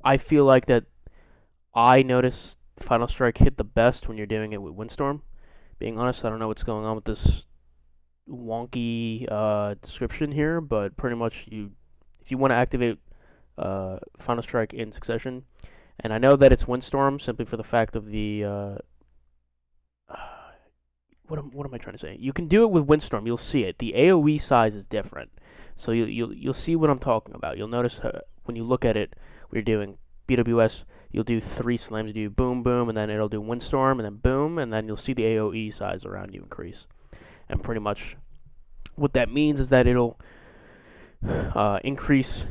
I feel like that I notice Final Strike hit the best when you're doing it with Windstorm. Being honest, I don't know what's going on with this wonky description here, but pretty much if you want to activate Final Strike in succession, and I know that it's Windstorm simply for the fact of the what am I trying to say? You can do it with Windstorm. You'll see it. The AOE size is different, so you'll see what I'm talking about. You'll notice when you look at it, when you're doing BWS, you'll do 3 slams. You do boom, boom, and then it'll do Windstorm, and then boom, and then you'll see the AOE size around you increase. And pretty much what that means is that it'll increase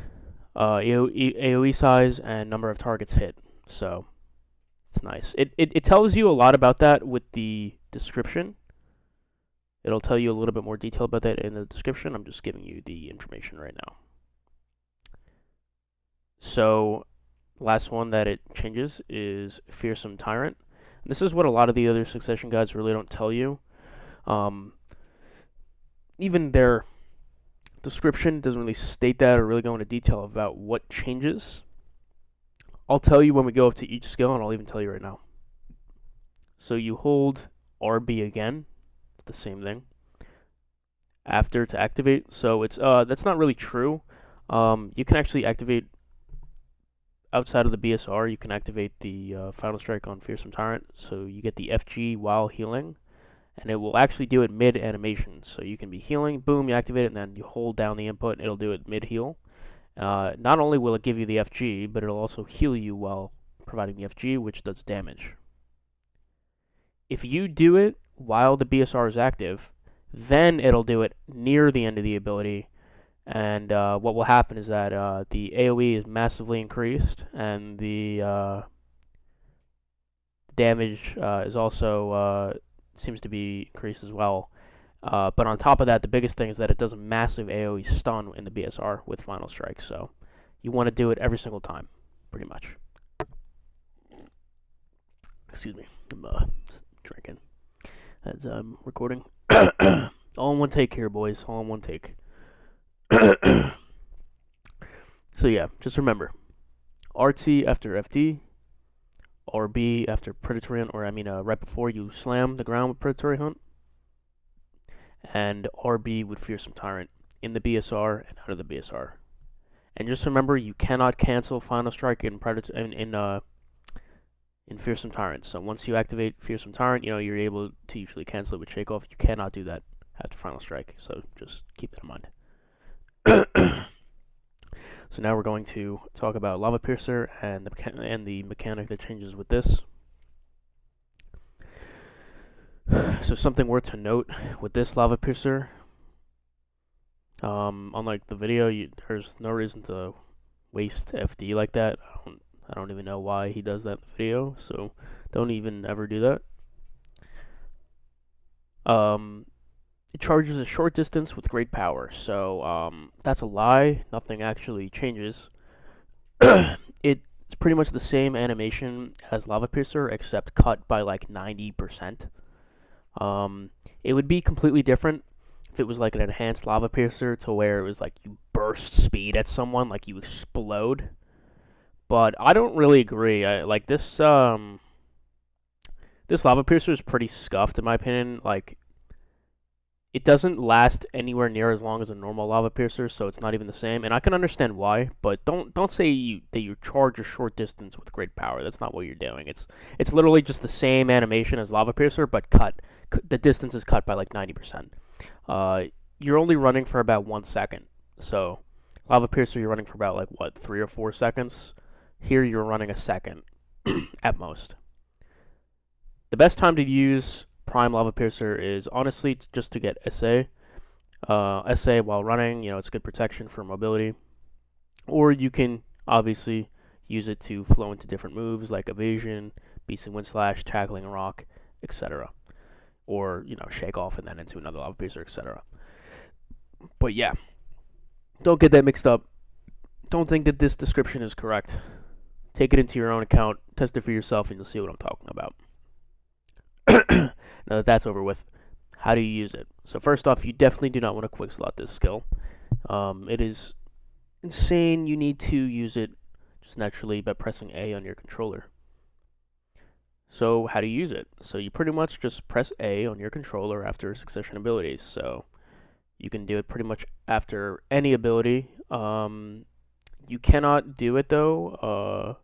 AOE size and number of targets hit. So it's nice. It tells you a lot about that with the description. It'll tell you a little bit more detail about that in the description. I'm just giving you the information right now. So, last one that it changes is Fearsome Tyrant. And this is what a lot of the other Succession guides really don't tell you. Even their description doesn't really state that or really go into detail about what changes. I'll tell you when we go up to each skill, and I'll even tell you right now. So you hold RB again. The same thing after to activate. So it's that's not really true. You can actually activate outside of the BSR. You can activate the Final Strike on Fearsome Tyrant, so you get the FG while healing, and it will actually do it mid animation. So you can be healing, boom, you activate it, and then you hold down the input, and it'll do it mid heal. Not only will it give you the FG, but it'll also heal you while providing the FG, which does damage. If you do it while the BSR is active, then it'll do it near the end of the ability, and what will happen is that the AoE is massively increased, and the damage is also seems to be increased as well. But on top of that, the biggest thing is that it does a massive AoE stun in the BSR with Final Strike, so you want to do it every single time, pretty much. Excuse me, I'm drinking as I'm recording. All in one take here, boys. All in one take. So yeah, just remember, RT after FD, RB after Predatory Hunt, or I mean right before you slam the ground with Predatory Hunt, and RB with Fearsome Tyrant in the BSR and out of the BSR. And just remember, you cannot cancel Final Strike in Fearsome Tyrant. So once you activate Fearsome Tyrant, you're able to usually cancel it with Shake Off. You cannot do that after Final Strike, so just keep that in mind. So now we're going to talk about Lava Piercer and the mechanic that changes with this. So something worth to note with this Lava Piercer, unlike the video, there's no reason to waste FD like that. I don't even know why he does that in the video, so don't even ever do that. it charges a short distance with great power. So that's a lie. Nothing actually changes. It's pretty much the same animation as Lava Piercer, except cut by like 90%. Um, it would be completely different if it was like an enhanced Lava Piercer to where it was like you burst speed at someone, like you explode. But I don't really agree. Like this Lava Piercer is pretty scuffed in my opinion. Like it doesn't last anywhere near as long as a normal Lava Piercer, so it's not even the same. And I can understand why, but don't say that you charge a short distance with great power. That's not what you're doing. It's literally just the same animation as Lava Piercer, but cut. The distance is cut by like 90%. Uh, you're only running for about 1 second. So Lava Piercer, you're running for about like what 3 or 4 seconds. Here you're running a second at most. The best time to use Prime Lava Piercer is honestly just to get SA. SA while running, it's good protection for mobility. Or you can obviously use it to flow into different moves like Evasion, Beast and Wind Slash, Tackling Rock, etc. Or, Shake Off and then into another Lava Piercer, etc. But yeah, don't get that mixed up. Don't think that this description is correct. Take it into your own account, test it for yourself, and you'll see what I'm talking about. Now that that's over with, how do you use it? So first off, you definitely do not want to quick slot this skill. It is insane. You need to use it just naturally by pressing A on your controller. So how do you use it? So you pretty much just press A on your controller after succession abilities. So you can do it pretty much after any ability. You cannot do it though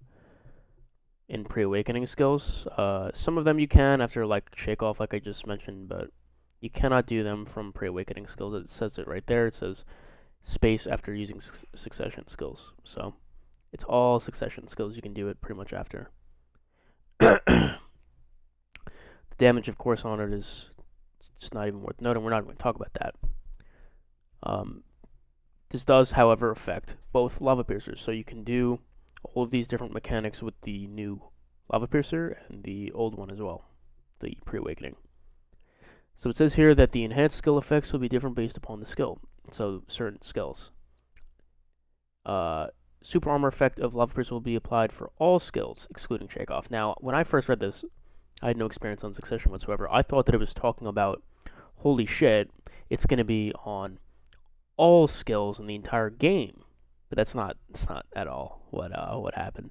in pre-awakening skills. Some of them you can after like Shake Off, like I just mentioned, but you cannot do them from pre-awakening skills. It says it right there. It says space after using succession skills. So it's all succession skills. You can do it pretty much after. The damage, of course, on it is just not even worth noting. We're not going to talk about that. This does, however, affect both Lava Piercers. So you can do all of these different mechanics with the new Lava Piercer and the old one as well, the pre-awakening. So it says here that the enhanced skill effects will be different based upon the skill. So certain skills. Super armor effect of Lava Piercer will be applied for all skills, excluding Shake Off. Now, when I first read this, I had no experience on Succession whatsoever. I thought that it was talking about, holy shit, it's going to be on all skills in the entire game. But that's not at all what happened.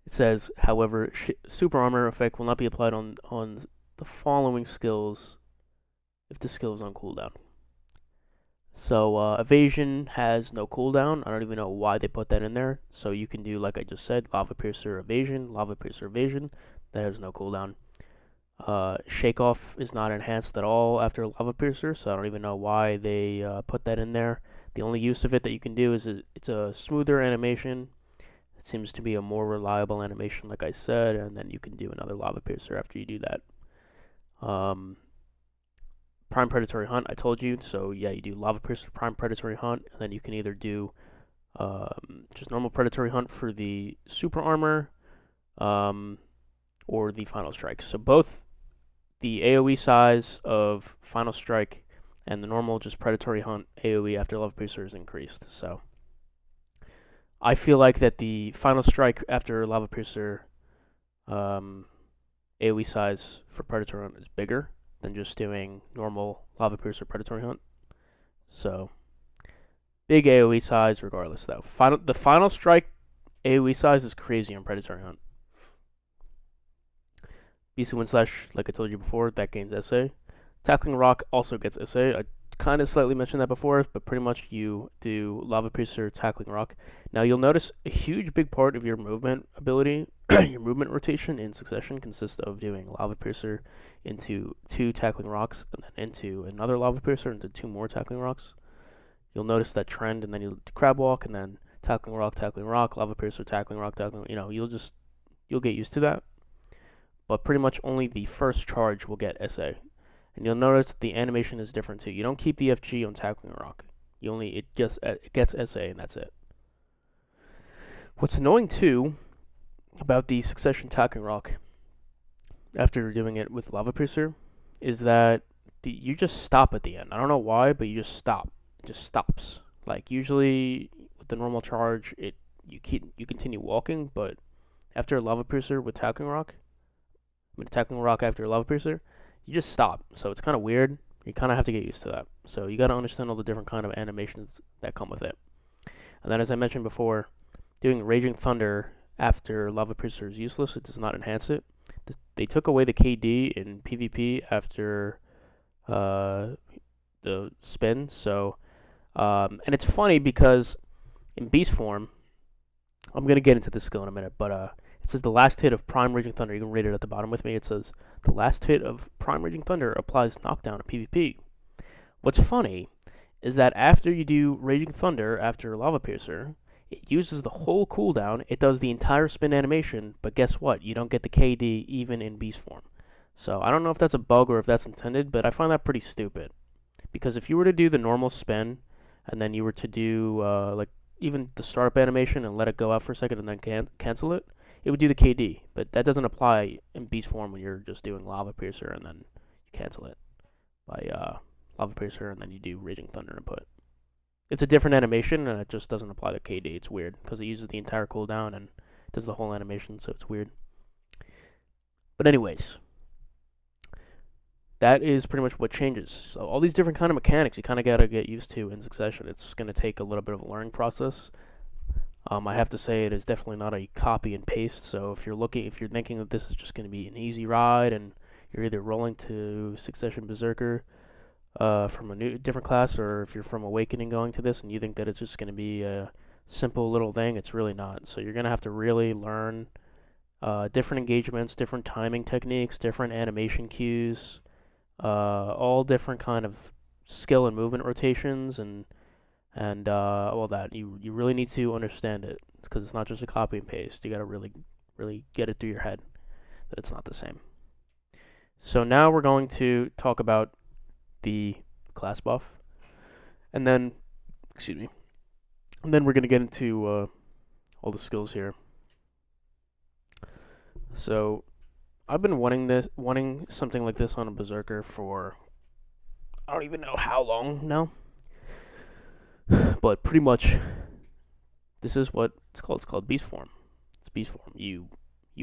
It says, however, super armor effect will not be applied on the following skills if the skill is on cooldown. So Evasion has no cooldown. I don't even know why they put that in there. So you can do, like I just said, Lava Piercer Evasion, Lava Piercer Evasion. That has no cooldown. Shake Off is not enhanced at all after Lava Piercer, so I don't even know why they put that in there. The only use of it that you can do is it's a smoother animation. It seems to be a more reliable animation, like I said, and then you can do another Lava Piercer after you do that. Prime Predatory Hunt, I told you, so yeah, you do Lava Piercer, Prime Predatory Hunt, and then you can either do just normal Predatory Hunt for the super armor, or the Final Strike. So both the AoE size of Final Strike and the normal just Predatory Hunt AoE after Lava Piercer is increased. So I feel like that the Final Strike after Lava Piercer AoE size for Predatory Hunt is bigger than just doing normal Lava Piercer Predatory Hunt. So big AoE size regardless though. The Final Strike AoE size is crazy on Predatory Hunt. Beast and Wind Slash, like I told you before, that gains SA. Tackling Rock also gets SA. I kind of slightly mentioned that before, but pretty much you do Lava Piercer, Tackling Rock. Now you'll notice a huge big part of your movement ability, your movement rotation in Succession consists of doing Lava Piercer into 2 Tackling Rocks, and then into another Lava Piercer, into 2 more Tackling Rocks. You'll notice that trend, and then you'll do Crab Walk, and then Tackling Rock, Lava Piercer, Tackling Rock, you'll get used to that. But pretty much only the first charge will get SA. And you'll notice that the animation is different too. You don't keep the FG on Tackling Rock. It gets SA and that's it. What's annoying too about the Succession Tackling Rock after doing it with Lava Piercer is that you just stop at the end. I don't know why, but you just stop. It just stops. Like usually with the normal charge, you continue walking, but after a lava piercer with attacking rock after a lava piercer, you just stop. So it's kind of weird. You kind of have to get used to that. So you got to understand all the different kind of animations that come with it. And then, as I mentioned before, doing Raging Thunder after lava piercer is useless. It does not enhance it. They took away the KD in PvP after the spin. So, and it's funny because in beast form, I'm gonna get into this skill in a minute, but it says the last hit of Prime Raging Thunder. You can read it at the bottom with me. It says the last hit of Prime Raging Thunder applies knockdown in PvP. What's funny is that after you do Raging Thunder after Lava Piercer, it uses the whole cooldown. It does the entire spin animation, but guess what? You don't get the KD even in beast form. So I don't know if that's a bug or if that's intended, but I find that pretty stupid. Because if you were to do the normal spin, and then you were to do like even the startup animation and let it go out for a second and then cancel it, it would do the KD. But that doesn't apply in beast form when you're just doing Lava Piercer and then you cancel it by Lava Piercer and then you do Raging Thunder input. It's a different animation and it just doesn't apply the KD. It's weird because it uses the entire cooldown and does the whole animation, so it's weird. But anyways, that is pretty much what changes. So all these different kind of mechanics you kind of got to get used to in succession. It's going to take a little bit of a learning process. I have to say it is definitely not a copy and paste. So if you're thinking that this is just going to be an easy ride and you're either rolling to Succession Berserker from a different class, or if you're from Awakening going to this and you think that it's just going to be a simple little thing, it's really not. So you're going to have to really learn different engagements, different timing techniques, different animation cues, all different kind of skill and movement rotations, and all that. You really need to understand it because it's not just a copy and paste. You got to really get it through your head that it's not the same. So now we're going to talk about the class buff, and then we're going to get into all the skills here. So I've been wanting something like this on a Berserker for I don't even know how long now, but pretty much this is what it's called. It's called beast form. It's beast form. You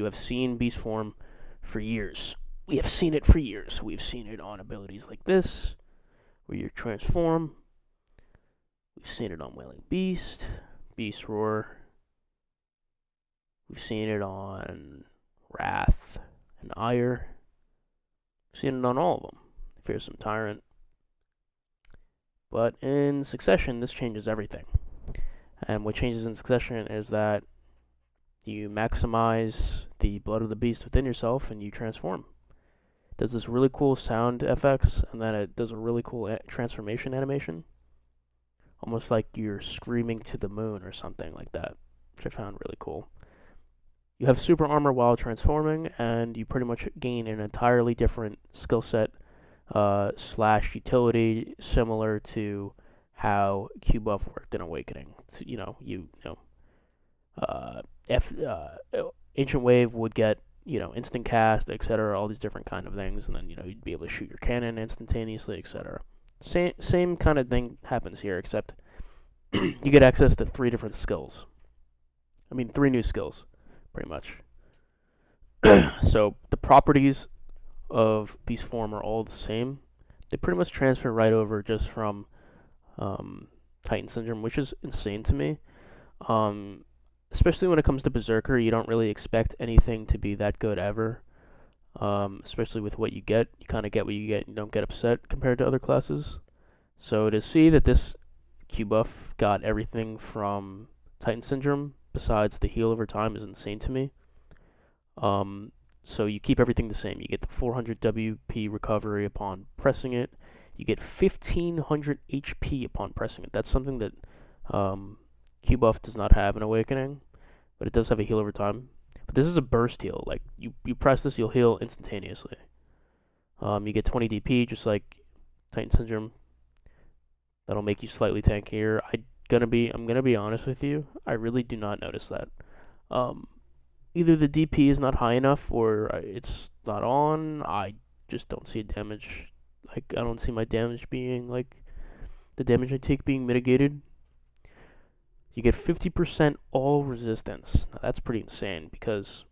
have seen beast form for years. We have seen it for years. We've seen it on abilities like this, where you transform. We've seen it on Wailing Beast, Beast Roar. We've seen it on Wrath and Ire. We've seen it on all of them. Fearsome Tyrant. But in Succession, this changes everything. And what changes in Succession is that you maximize the blood of the beast within yourself and you transform. It does this really cool sound effects, and then it does a really cool transformation animation. Almost like you're screaming to the moon or something like that, which I found really cool. You have super armor while transforming, and you pretty much gain an entirely different skill set slash utility, similar to how Q buff worked in Awakening. So, Ancient Wave would get instant cast, etc. All these different kind of things, and then you'd be able to shoot your cannon instantaneously, etc. Same kind of thing happens here, except you get access to three new skills, pretty much. So the properties of beast form are all the same. They pretty much transfer right over just from Titan Syndrome, which is insane to me. Especially when it comes to Berserker, you don't really expect anything to be that good ever. Especially with what you get. You kind of get what you get, and you don't get upset compared to other classes. So to see that this Q buff got everything from Titan Syndrome besides the heal over time is insane to me. So you keep everything the same. You get the 400 WP recovery upon pressing it. You get 1500 HP upon pressing it. That's something that Q buff does not have in Awakening, but it does have a heal over time. But this is a burst heal. Like you press this, you'll heal instantaneously. You get 20 DP just like Titan Syndrome. That'll make you slightly tankier. I'm gonna be honest with you. I really do not notice that. Either the DP is not high enough or it's not on. I just don't see damage. Like, I don't see my damage being, like, the damage I take being mitigated. You get 50% all resistance. Now, that's pretty insane, because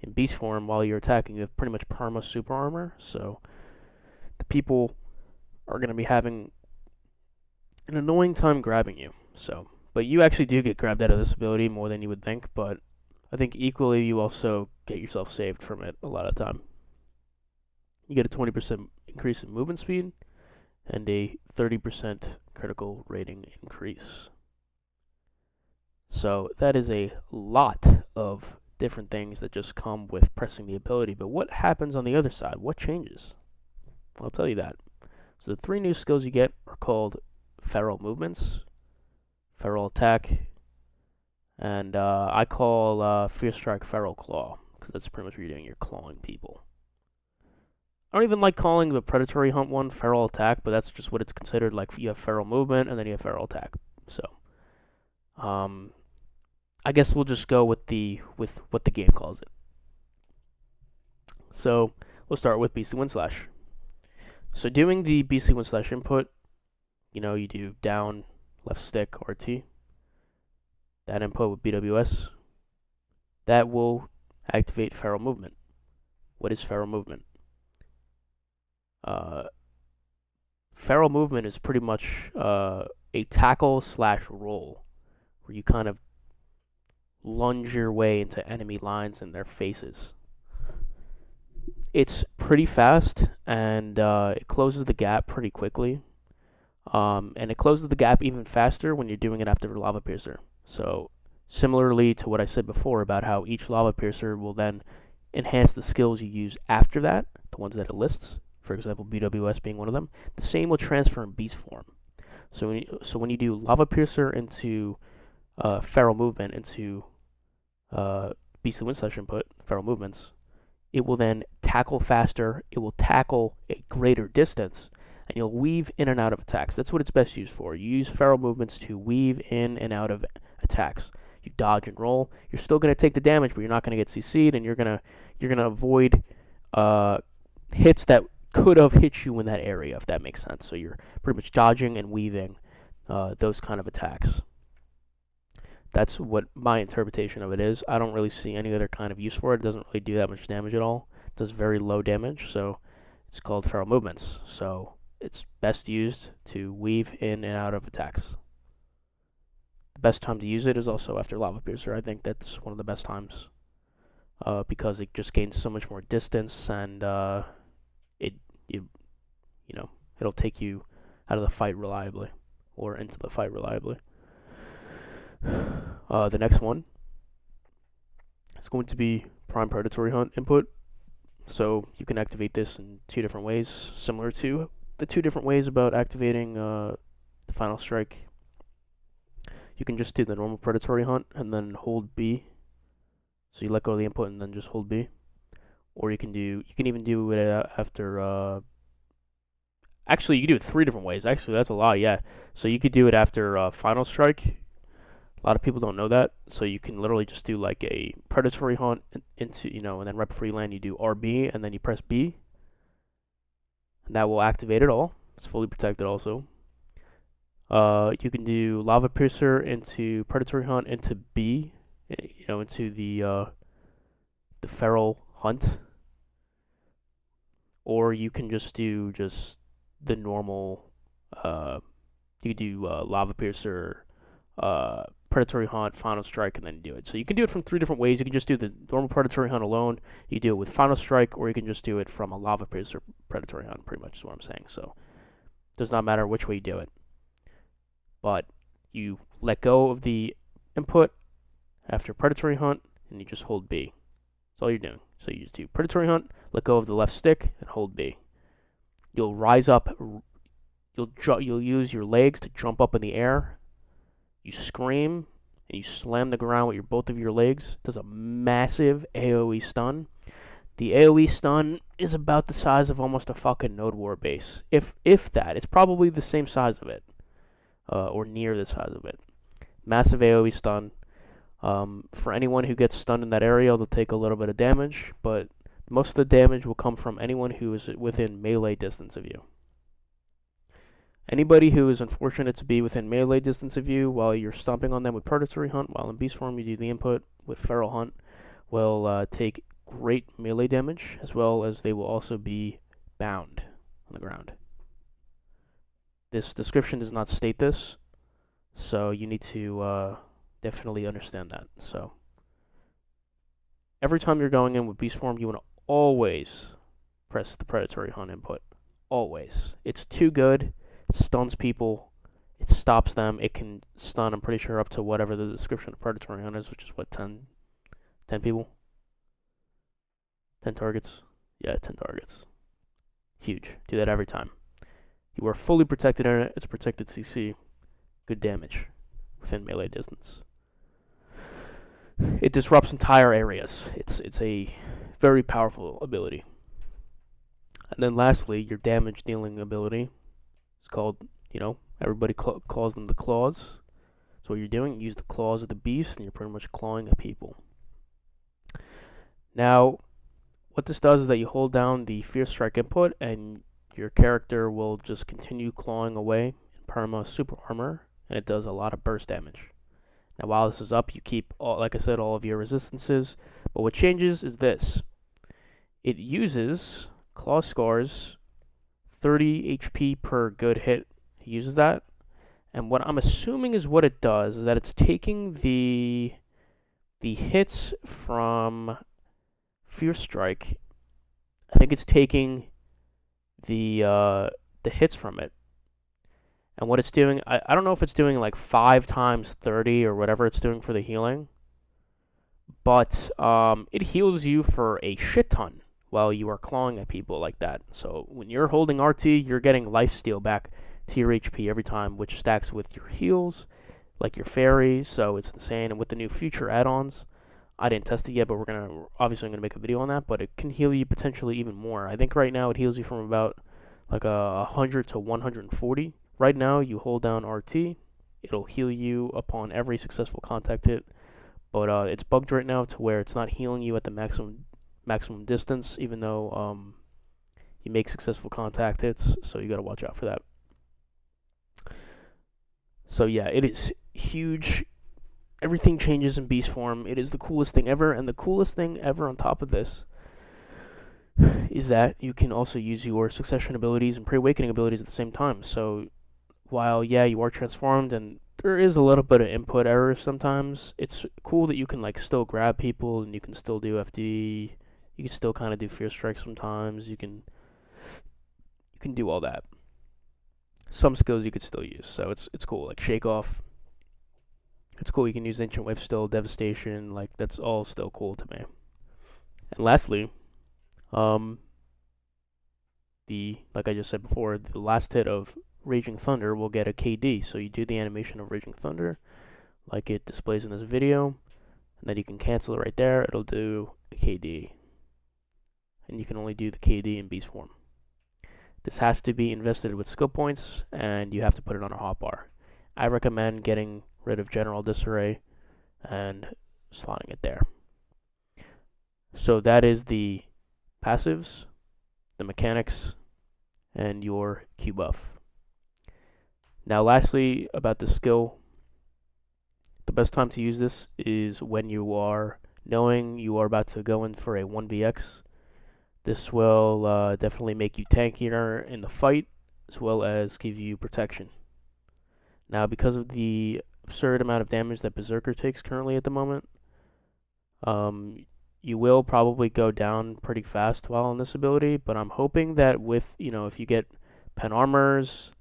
in beast form, while you're attacking, you have pretty much perma super armor, so the people are going to be having an annoying time grabbing you. So, but you actually do get grabbed out of this ability more than you would think, but I think equally you also get yourself saved from it a lot of the time. You get a 20% increase in movement speed and a 30% critical rating increase. So that is a lot of different things that just come with pressing the ability. But what happens on the other side? What changes? I'll tell you that. So the 3 new skills you get are called Feral Movements, Feral Attack, and I call Fierce Strike Feral Claw, because that's pretty much what you're doing. You're clawing people. I don't even like calling the Predatory Hunt one Feral Attack, but that's just what it's considered. Like, you have Feral Movement, and then you have Feral Attack. So, I guess we'll just go with what the game calls it. So, we'll start with BC Wind Slash. So, doing the BC Wind Slash input, you do down, left stick, RT. That input with BWS. That will activate Feral Movement. What is Feral Movement? Feral Movement is pretty much a tackle/roll, where you kind of lunge your way into enemy lines and their faces. It's pretty fast, and it closes the gap pretty quickly. And it closes the gap even faster when you're doing it after Lava Piercer. So, similarly to what I said before about how each Lava Piercer will then enhance the skills you use after that, the ones that it lists, for example, BWS being one of them, the same will transfer in beast form. So when you do Lava Piercer into Feral Movement into Beastly Wind Slash input, Feral Movements, it will then tackle faster, it will tackle a greater distance, and you'll weave in and out of attacks. That's what it's best used for. You use Feral Movements to weave in and out of attacks. You dodge and roll. You're still going to take the damage, but you're not going to get CC'd, and you're gonna avoid hits that could have hit you in that area, if that makes sense. So you're pretty much dodging and weaving those kind of attacks. That's what my interpretation of it is. I don't really see any other kind of use for it. It doesn't really do that much damage at all. It does very low damage, so it's called Feral Movements. So it's best used to weave in and out of attacks. The best time to use it is also after Lava Piercer. I think that's one of the best times, because it just gains so much more distance, and it'll take you out of the fight reliably, or into the fight reliably. The next one is going to be Prime Predatory Hunt input. So you can activate this in 2 different ways, similar to the 2 different ways about activating the Final Strike. You can just do the normal Predatory Hunt and then hold B. So you let go of the input and then just hold B. Or you can even do it after. Actually, you can do it 3 different ways. Actually, that's a lot. Yeah. So you could do it after Final Strike. A lot of people don't know that. So you can literally just do like a Predatory Hunt into, and then right before you land, you do RB and then you press B. And that will activate it all. It's fully protected also. You can do Lava Piercer into Predatory Hunt into B, into the Feral Hunt. Or you can just do the normal, you do Lava Piercer, Predatory Hunt, Final Strike, and then do it. So you can do it from 3 different ways. You can just do the normal Predatory Hunt alone, you do it with Final Strike, or you can just do it from a Lava Piercer Predatory Hunt, pretty much is what I'm saying. So it does not matter which way you do it. But you let go of the input after Predatory Hunt, and you just hold B. That's all you're doing. So you just do Predatory Hunt, let go of the left stick, and hold B. You'll rise up, you'll use your legs to jump up in the air. You scream, and you slam the ground with both of your legs. It does a massive AoE stun. The AoE stun is about the size of almost a fucking Node War base. If that. It's probably the same size of it. Or near the size of it. Massive AoE stun. For anyone who gets stunned in that area, they'll take a little bit of damage, but Most of the damage will come from anyone who is within melee distance of you. Anybody who is unfortunate to be within melee distance of you while you're stomping on them with Predatory Hunt, while in beast form you do the input with Feral Hunt, will take great melee damage, as well as they will also be bound on the ground. This description does not state this, so you need to definitely understand that. So every time you're going in with beast form, you want to always press the Predatory Hunt input. Always. It's too good. It stuns people. It stops them. It can stun, I'm pretty sure, up to whatever the description of Predatory Hunt is, which is what, 10 people? 10 targets? Yeah, 10 targets. Huge. Do that every time. You are fully protected in it. It's a protected CC. Good damage within melee distance. It disrupts entire areas. It's a very powerful ability. And then lastly, your damage dealing ability. It's called, everybody calls them the claws. So what you're doing, you use the claws of the beast, and you're pretty much clawing at people. Now, what this does is that you hold down the Fierce Strike input, and your character will just continue clawing away in perma super armor, and it does a lot of burst damage. Now, while this is up, you keep, like I said, all of your resistances, but what changes is this. It uses Claw Scars, 30 HP per good hit. It uses that, and what I'm assuming is what it does is that it's taking the hits from Fierce Strike. I think it's taking the hits from it, and what it's doing, I don't know if it's doing like 5 times 30 or whatever it's doing for the healing, but it heals you for a shit ton while you are clawing at people like that. So when you're holding RT, you're getting lifesteal back to your HP every time, which stacks with your heals, like your fairies, so it's insane. And with the new future add-ons, I didn't test it yet, but obviously I'm gonna make a video on that, but it can heal you potentially even more. I think right now it heals you from about like 100 to 140. Right now, you hold down RT, it'll heal you upon every successful contact hit, but it's bugged right now to where it's not healing you at the maximum distance, even though you make successful contact hits, so you gotta watch out for that. So yeah, it is huge. Everything changes in beast form. It is the coolest thing ever, and the coolest thing ever on top of this is that you can also use your succession abilities and pre-awakening abilities at the same time. So while, yeah, you are transformed and there is a little bit of input error sometimes, it's cool that you can still grab people and you can still do FD. You can still kind of do Fierce Strike sometimes. You can do all that. Some skills you could still use, so it's cool. Like Shake Off. It's cool. You can use Ancient Wave still, Devastation. That's all still cool to me. And lastly, like I just said before, the last hit of Raging Thunder will get a KD. So you do the animation of Raging Thunder, like it displays in this video, and then you can cancel it right there. It'll do a KD. And you can only do the KD in beast form. This has to be invested with skill points, and you have to put it on a hotbar. I recommend getting rid of General Disarray and slotting it there. So that is the passives, the mechanics, and your Q buff. Now lastly, about the skill, the best time to use this is when you are knowing you are about to go in for a 1vx. This will definitely make you tankier in the fight, as well as give you protection. Now, because of the absurd amount of damage that Berserker takes currently at the moment, you will probably go down pretty fast while on this ability, but I'm hoping that with, if you get pen armors,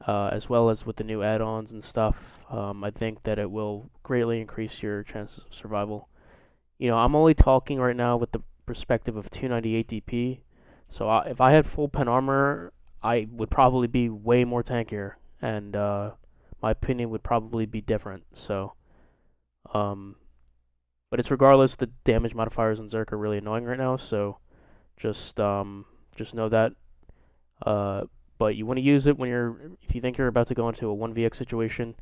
as well as with the new add-ons and stuff, I think that it will greatly increase your chances of survival. I'm only talking right now with the perspective of 298 DP, so if I had full pen armor, I would probably be way more tankier, and my opinion would probably be different. So, but it's regardless, the damage modifiers on Zerk are really annoying right now, so just know that. But you want to use it if you think you're about to go into a 1vx situation.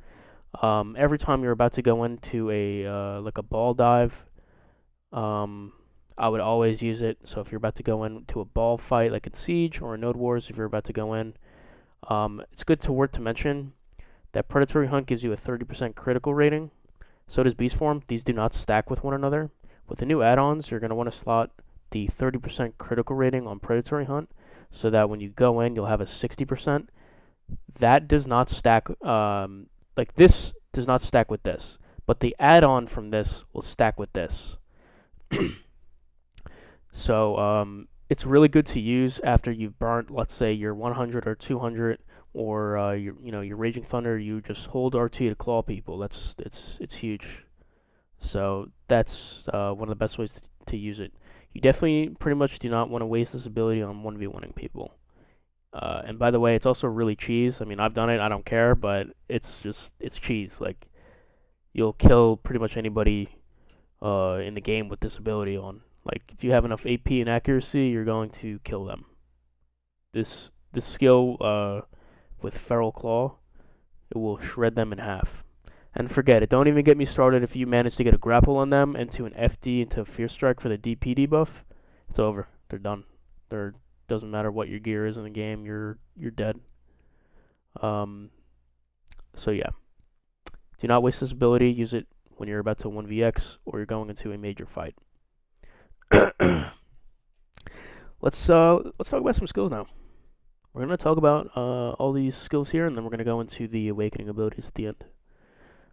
Every time you're about to go into a ball dive, I would always use it. So if you're about to go into a ball fight like in Siege or in Node Wars, if you're about to go in, it's good to mention that Predatory Hunt gives you a 30% critical rating. So does Beast Form. These do not stack with one another. With the new add-ons, you're going to want to slot the 30% critical rating on Predatory Hunt so that when you go in, you'll have a 60%. That does not stack, like this does not stack with this, but the add-on from this will stack with this. So it's really good to use after you've burnt, let's say, your 100 or 200, or your Raging Thunder. You just hold RT to claw people. It's huge. So that's one of the best ways to use it. You definitely pretty much do not want to waste this ability on 1v1ing people. And by the way, it's also really cheese. I mean, I've done it. I don't care, but it's cheese. Like, you'll kill pretty much anybody in the game with this ability on. Like, if you have enough AP and accuracy, you're going to kill them. This skill with Feral Claw, it will shred them in half. And forget it. Don't even get me started if you manage to get a grapple on them into an FD into a Fierce Strike for the DP debuff. It's over. They're done. Doesn't matter what your gear is in the game. You're dead. So yeah. Do not waste this ability. Use it when you're about to 1vx or you're going into a major fight. Let's talk about some skills now. We're gonna talk about all these skills here, and then we're gonna go into the awakening abilities at the end.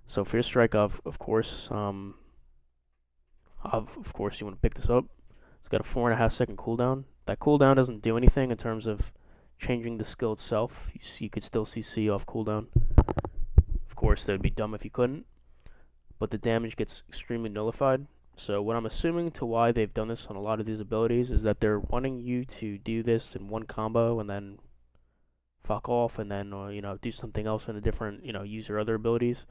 So Fierce Strike, of course, you want to pick this up. It's got a 4.5 second cooldown. That cooldown doesn't do anything in terms of changing the skill itself. You could still CC off cooldown. Of course, that would be dumb if you couldn't. But the damage gets extremely nullified. So what I'm assuming to why they've done this on a lot of these abilities is that they're wanting you to do this in one combo and then fuck off and then do something else in a different, use your other abilities.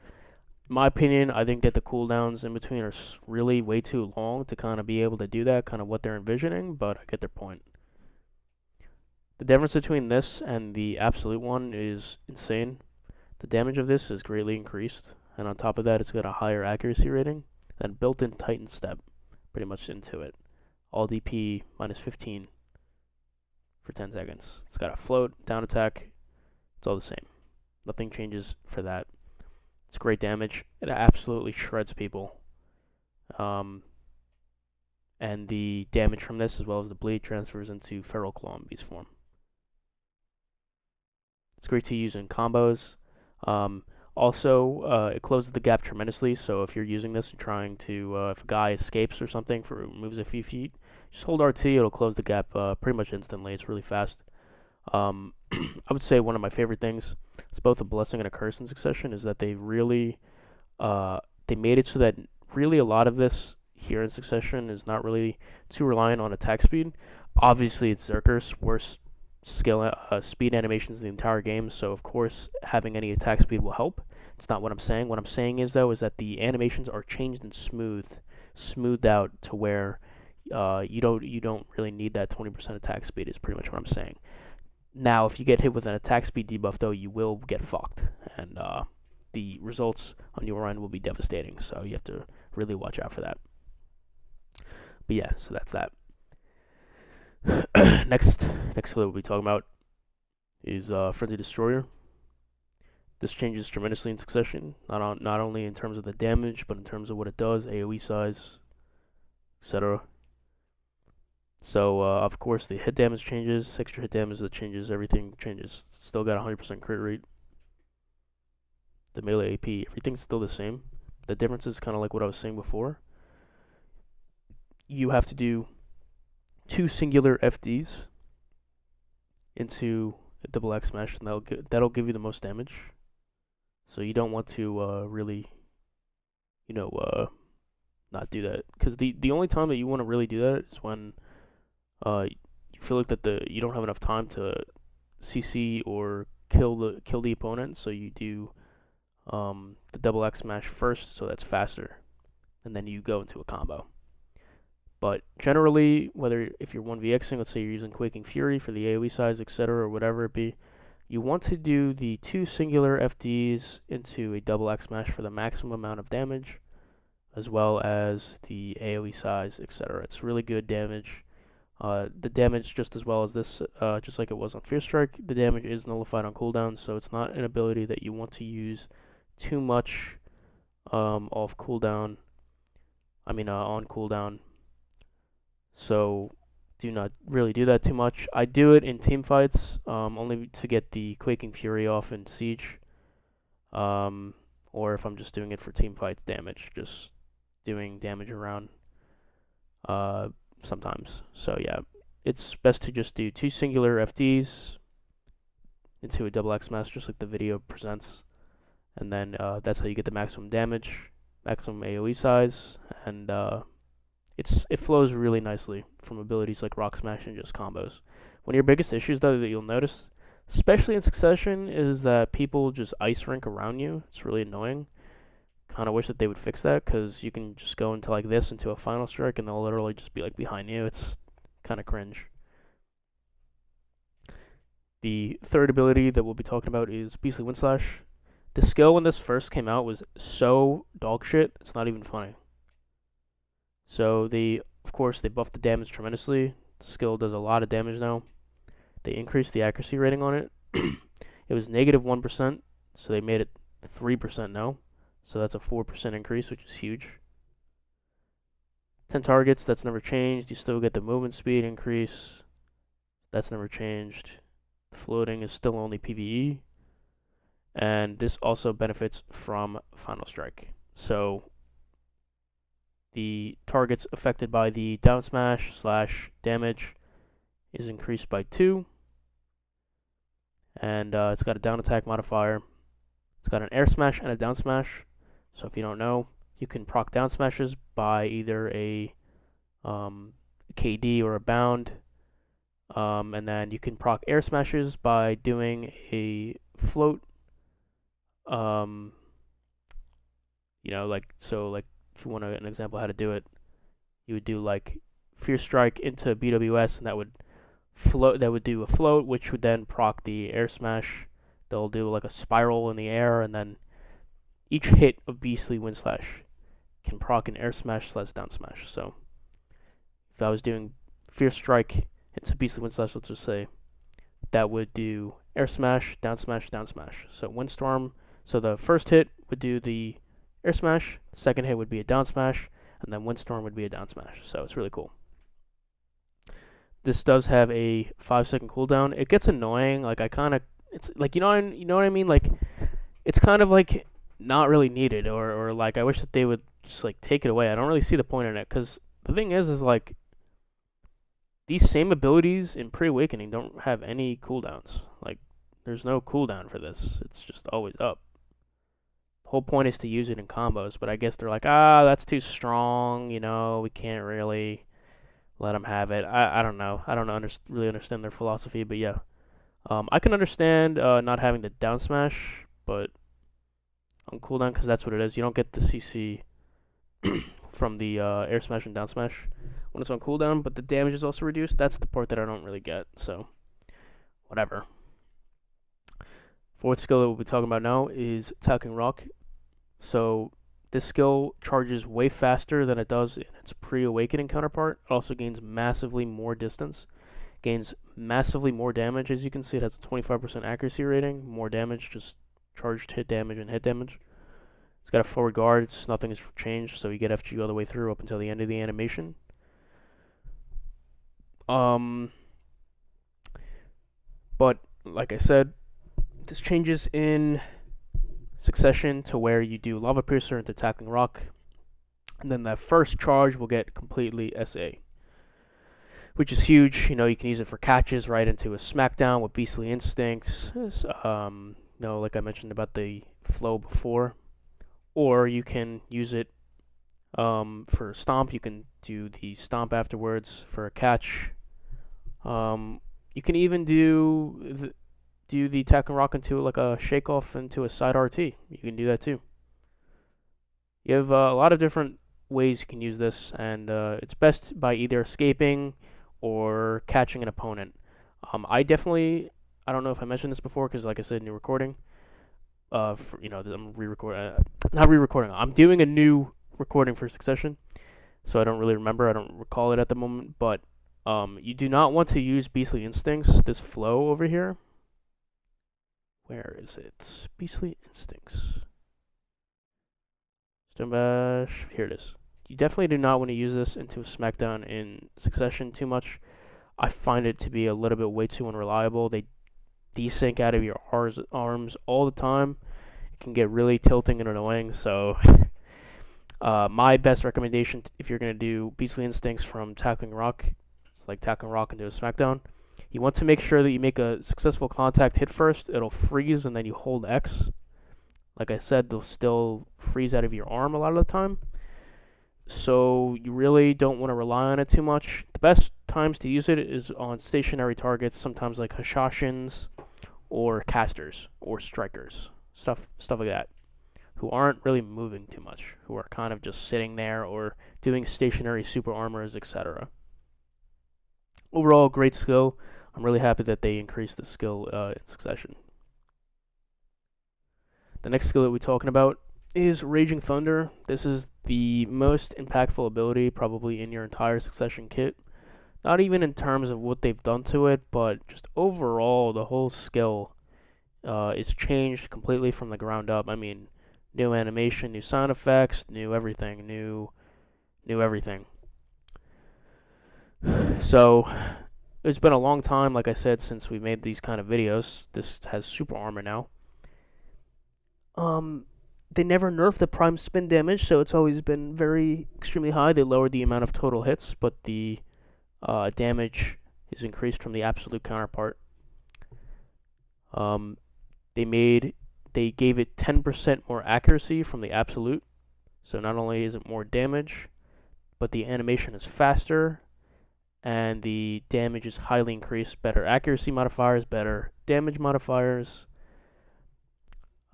In my opinion, I think that the cooldowns in between are really way too long to kind of be able to do that, kind of what they're envisioning, but I get their point. The difference between this and the absolute one is insane. The damage of this is greatly increased, and on top of that, it's got a higher accuracy rating and built-in Titan Step pretty much into it. All DP minus 15 for 10 seconds. It's got a float, down attack, it's all the same. Nothing changes for that. It's great damage. It absolutely shreds people. And the damage from this, as well as the bleed, transfers into Feral Claw in Beast form. It's great to use in combos. Also, it closes the gap tremendously, so if you're using this and trying to, if a guy escapes or something, moves a few feet, just hold RT, it'll close the gap pretty much instantly. It's really fast. I would say one of my favorite things, it's both a blessing and a curse in Succession, is that they really, they made it so that really a lot of this here in Succession is not really too reliant on attack speed. Obviously, it's Berserker's worst speed animations in the entire game, so of course having any attack speed will help. It's not what I'm saying. What I'm saying is that the animations are changed and smoothed out to where you don't really need that 20% attack speed. Is pretty much what I'm saying. Now, if you get hit with an attack speed debuff, though, you will get fucked, and the results on your end will be devastating. So you have to really watch out for that. But yeah, so that's that. Next skill we'll be talking about is Frenzy Destroyer. This changes tremendously in Succession, not only in terms of the damage, but in terms of what it does, AoE size, etc. So, of course, the hit damage changes, extra hit damage that changes, everything changes. Still got 100% crit rate. The melee AP, everything's still the same. The difference is kind of like what I was saying before. You have to do 2 singular FDs into a double X smash, and that'll give you the most damage. So you don't want to really, not do that, because the only time that you want to really do that is when you feel like that you don't have enough time to CC or kill the opponent. So you do the double X smash first, so that's faster, and then you go into a combo. But generally, if you're 1vxing, let's say you're using Quaking Fury for the AoE size, etc., or whatever it be, you want to do the 2 singular FDs into a double X smash for the maximum amount of damage. as well as the AoE size, etc. It's really good damage. The damage, just as well as this, just like it was on Fierce Strike, the damage is nullified on cooldown, so it's not an ability that you want to use too much off cooldown. On cooldown. So do not really do that too much. I do it in team fights, only to get the Quaking Fury off in Siege, or if I'm just doing it for team fights damage, just doing damage around sometimes. So yeah, it's best to just do 2 singular FDs into a double X smash, just like the video presents, and then that's how you get the maximum damage, maximum AoE size, and it flows really nicely from abilities like Rock Smash and just combos. One of your biggest issues, though, that you'll notice, especially in Succession, is that people just ice rink around you. It's really annoying. Kind of wish that they would fix that, because you can just go into like this into a final strike and they'll literally just be like behind you. It's kind of cringe. The third ability that we'll be talking about is Beastly Wind Slash. The skill when this first came out was so dog shit, it's not even funny. So of course, they buffed the damage tremendously. The skill does a lot of damage now. They increased the accuracy rating on it. It was negative 1%, so they made it 3% now. So that's a 4% increase, which is huge. 10 targets, that's never changed. You still get the movement speed increase. That's never changed. Floating is still only PvE. And this also benefits from Final Strike. So the targets affected by the down smash / damage is increased by 2. And it's got a down attack modifier. It's got an air smash and a down smash. So if you don't know, you can proc down smashes by either a KD or a bound. And then you can proc air smashes by doing a float. If you want an example how to do it, you would do like Fierce Strike into BWS, and that would do a float, which would then proc the air smash. They'll do like a spiral in the air, and then each hit of Beastly Wind Slash can proc an air smash / down smash. So if I was doing Fierce Strike into Beastly Wind Slash, let's just say, that would do air smash, down smash, down smash. So Windstorm, so the first hit would do the air smash, the second hit would be a down smash, and then Windstorm would be a down smash. So it's really cool. This does have a 5-second cooldown. It gets annoying. It's like, you know what I mean? Like, it's kind of like not really needed, or like I wish that they would just like take it away. I don't really see the point in it, because the thing is like these same abilities in Pre-Awakening don't have any cooldowns. Like, there's no cooldown for this. It's just always up. The whole point is to use it in combos, but I guess they're like, that's too strong, we can't really let them have it. I don't know. I don't really understand their philosophy, but yeah. I can understand not having the down smash, but on cooldown, because that's what it is. You don't get the CC from the air smash and down smash when it's on cooldown, but the damage is also reduced. That's the part that I don't really get, so whatever. Fourth skill that we'll be talking about now is Attacking Rock. So this skill charges way faster than it does in its Pre-Awakening counterpart. It also gains massively more distance, gains massively more damage. As you can see, it has a 25% accuracy rating, more damage, just charged hit damage and hit damage. It's got a forward guard, nothing has changed, so you get FG all the way through up until the end of the animation. But like I said, this changes in Succession to where you do Lava Piercer into Attacking Rock, and then that first charge will get completely SA, which is huge. You can use it for catches right into a Smackdown with Beastly Instincts. Like I mentioned about the flow before, or you can use it for Stomp. You can do the Stomp afterwards for a catch. You can even do the Attacking Rock into like a Shake Off into a side RT. You can do that too. You have a lot of different ways you can use this, and it's best by either escaping or catching an opponent. I don't know if I mentioned this before, because like I said, new recording. I'm re-recording. Not re-recording. I'm doing a new recording for Succession, so I don't really remember. I don't recall it at the moment, but you do not want to use Beastly Instincts, this flow over here. Where is it? Beastly Instincts. Stone Bash. Here it is. You definitely do not want to use this into a Smackdown in Succession too much. I find it to be a little bit way too unreliable. They desync out of your arms all the time. It can get really tilting and annoying, so my best recommendation if you're going to do Beastly Instincts from Tackling Rock, it's like Tackling Rock into a Smackdown, you want to make sure that you make a successful contact hit first. It'll freeze and then you hold X. Like I said, they'll still freeze out of your arm a lot of the time. So you really don't want to rely on it too much. The best times to use it is on stationary targets, sometimes like Hashashins or casters or strikers, stuff like that, who aren't really moving too much, who are kind of just sitting there or doing stationary super armors, etc. Overall, great skill. I'm really happy that they increased the skill in Succession. The next skill that we're talking about is Raging Thunder. This is the most impactful ability probably in your entire Succession kit. Not even in terms of what they've done to it, but just overall, the whole skill is changed completely from the ground up. I mean, new animation, new sound effects, new everything, new everything. So, it's been a long time, like I said, since we made these kind of videos. This has super armor now. They never nerfed the prime spin damage, so it's always been very extremely high. They lowered the amount of total hits, but the damage is increased from the absolute counterpart. They gave it 10% more accuracy from the absolute, so not only is it more damage, but the animation is faster, and the damage is highly increased. Better accuracy modifiers, better damage modifiers.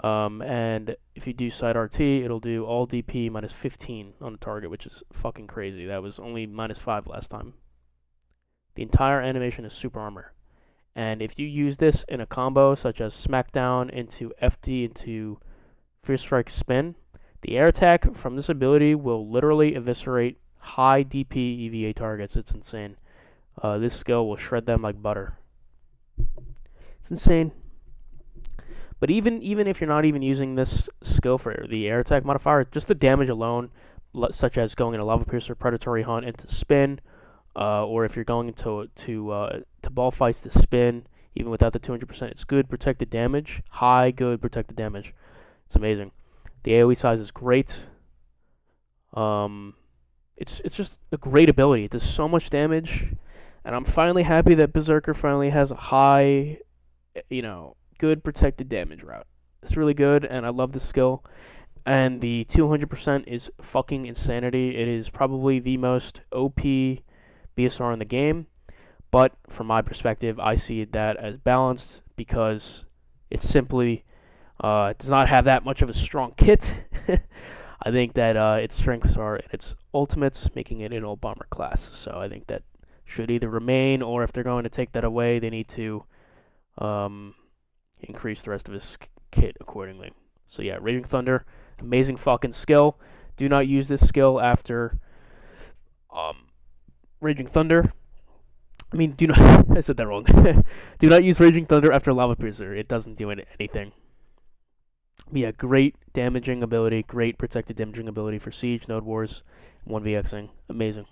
And if you do side RT, it'll do all DP minus 15 on the target, which is fucking crazy. That was only minus 5 last time. The entire animation is super armor. And if you use this in a combo, such as Smackdown into FD into Fierce Strike Spin, the air attack from this ability will literally eviscerate high DP EVA targets. It's insane. This skill will shred them like butter. It's insane. But even if you're not even using this skill for the air attack modifier, just the damage alone, such as going into Lava Piercer, Predatory Hunt into Spin, or if you're going into ball fights to Spin, even without the 200%, it's good protected damage, high good protected damage. It's amazing. The AoE size is great. It's just a great ability. It does so much damage, and I'm finally happy that Berserker finally has a high, good protected damage route. It's really good, and I love the skill. And the 200% is fucking insanity. It is probably the most OP BSR in the game. But from my perspective, I see that as balanced because it simply does not have that much of a strong kit. I think that its strengths are in its ultimates, making it an old bomber class. So I think that should either remain, or if they're going to take that away, they need to increase the rest of his kit accordingly. So yeah, Raging Thunder, amazing fucking skill. Do not use this skill after Raging Thunder. I mean, do not. I said that wrong. Do not use Raging Thunder after Lava Piercer. It doesn't do anything. But yeah, great damaging ability, great protected damaging ability for Siege, Node Wars, 1vxing. Amazing.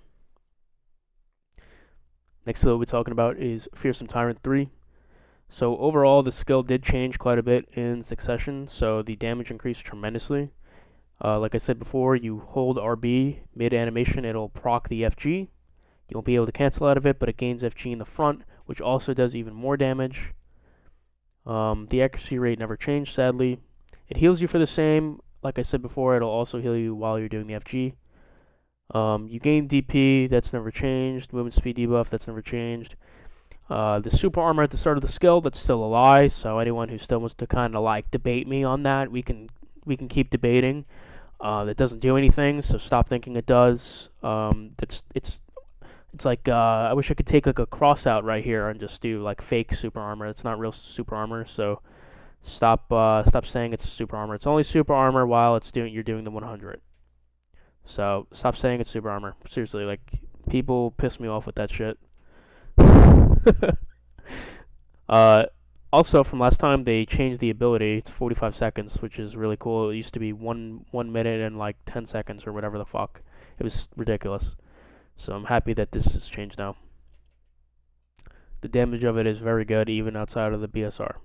Next skill we're talking about is Fearsome Tyrant 3. So overall, the skill did change quite a bit in Succession, so the damage increased tremendously. Like I said before, you hold RB mid-animation, it'll proc the FG. You won't be able to cancel out of it, but it gains FG in the front, which also does even more damage. The accuracy rate never changed, sadly. It heals you for the same. Like I said before, it'll also heal you while you're doing the FG. You gain DP, that's never changed. Movement speed debuff, that's never changed. The super armor at the start of the skill, that's still a lie, so anyone who still wants to kind of like debate me on that, we can keep debating. That doesn't do anything, so stop thinking it does. It's like I wish I could take like a cross out right here and just do like fake super armor. It's not real super armor, so stop saying it's super armor. It's only super armor while you're doing the 100. So stop saying it's super armor. Seriously, like, people piss me off with that shit. uh, Also, from last time, they changed the ability to 45 seconds, which is really cool. It used to be one minute and like 10 seconds or whatever the fuck. It was ridiculous. So I'm happy that this has changed now. The damage of it is very good, even outside of the BSR.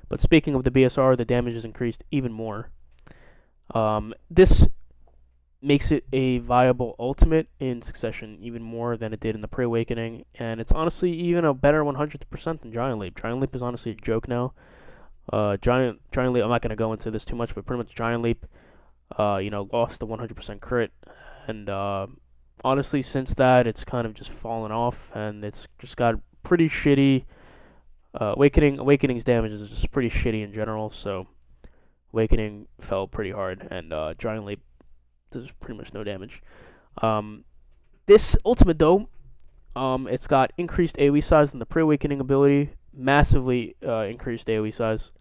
But speaking of the BSR, the damage is increased even more. This makes it a viable ultimate in Succession even more than it did in the Pre-Awakening, and it's honestly even a better 100% than Giant Leap. Giant Leap is honestly a joke now. Giant Leap, I'm not going to go into this too much, but pretty much Giant Leap, lost the 100% crit, and honestly, since that, it's kind of just fallen off, and it's just got pretty shitty. Awakening's damage is just pretty shitty in general, so Awakening fell pretty hard, and Giant Leap does pretty much no damage. This ultimate though, it's got increased AoE size in the pre-awakening ability, massively increased AoE size.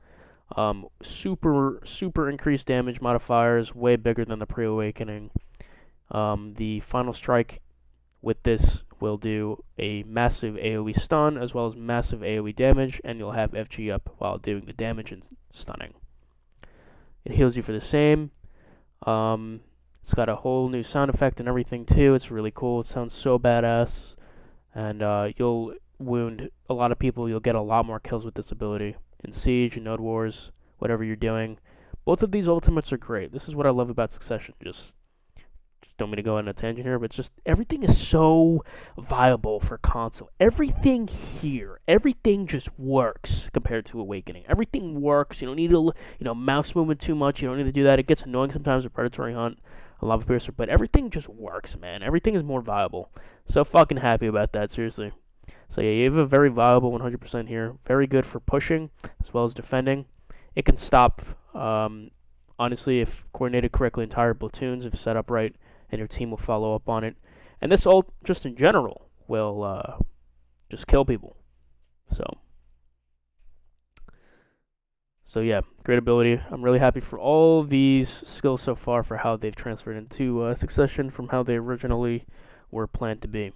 Super increased damage modifiers, way bigger than the pre-awakening. The final strike with this will do a massive AoE stun as well as massive AoE damage, and you'll have FG up while doing the damage and stunning. It heals you for the same. It's got a whole new sound effect and everything too. It's really cool. It sounds so badass. And you'll wound a lot of people. You'll get a lot more kills with this ability. In Siege, in Node Wars, whatever you're doing. Both of these ultimates are great. This is what I love about Succession. Just don't mean to go on a tangent here, but just everything is so viable for console. Everything here, everything just works compared to Awakening. Everything works. You don't need to, mouse movement too much. You don't need to do that. It gets annoying sometimes with Predatory Hunt. I love Piercer, but everything just works, man. Everything is more viable. So fucking happy about that, seriously. So yeah, you have a very viable 100% here. Very good for pushing as well as defending. It can stop, honestly, if coordinated correctly, entire platoons, if set up right, and your team will follow up on it. And this ult, just in general, will just kill people. So yeah, great ability. I'm really happy for all these skills so far for how they've transferred into Succession from how they originally were planned to be.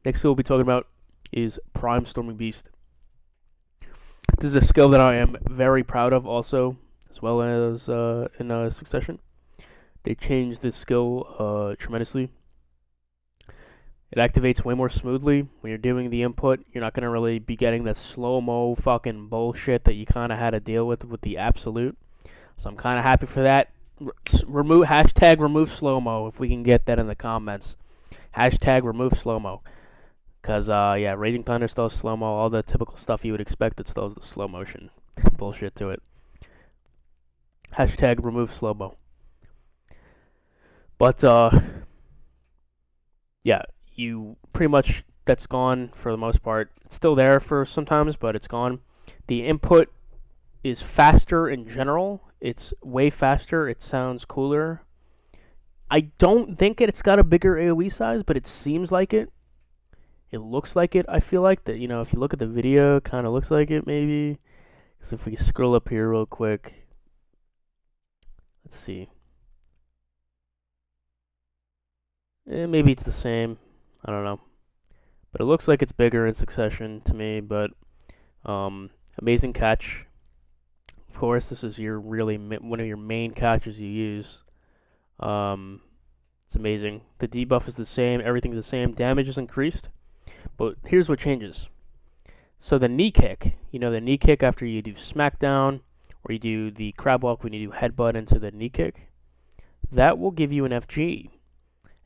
Next skill we'll be talking about is Prime Storming Beast. This is a skill that I am very proud of also, as well as in Succession. They changed this skill tremendously. It activates way more smoothly when you're doing the input. You're not going to really be getting that slow-mo fucking bullshit that you kind of had to deal with the Absolute. So I'm kind of happy for that. Remove slow-mo if we can get that in the comments. Remove slow-mo. Because, Raging Thunder still has slow-mo. All the typical stuff you would expect, it still has the slow motion bullshit to it. Remove slow-mo. But, yeah, you pretty much, that's gone for the most part. It's still there for sometimes, but it's gone. The input is faster in general. It's way faster. It sounds cooler. I don't think it's got a bigger AoE size, but it seems like it. It looks like it. I feel like that, if you look at the video, it kind of looks like it maybe. So if we scroll up here real quick. Let's see. Maybe it's the same. I don't know. But it looks like it's bigger in Succession to me, but amazing catch. Of course, this is your one of your main catches you use. It's amazing. The debuff is the same, everything's the same, damage is increased. But here's what changes. So the knee kick, the knee kick after you do Smackdown, or you do the crab walk when you do headbutt into the knee kick, that will give you an FG.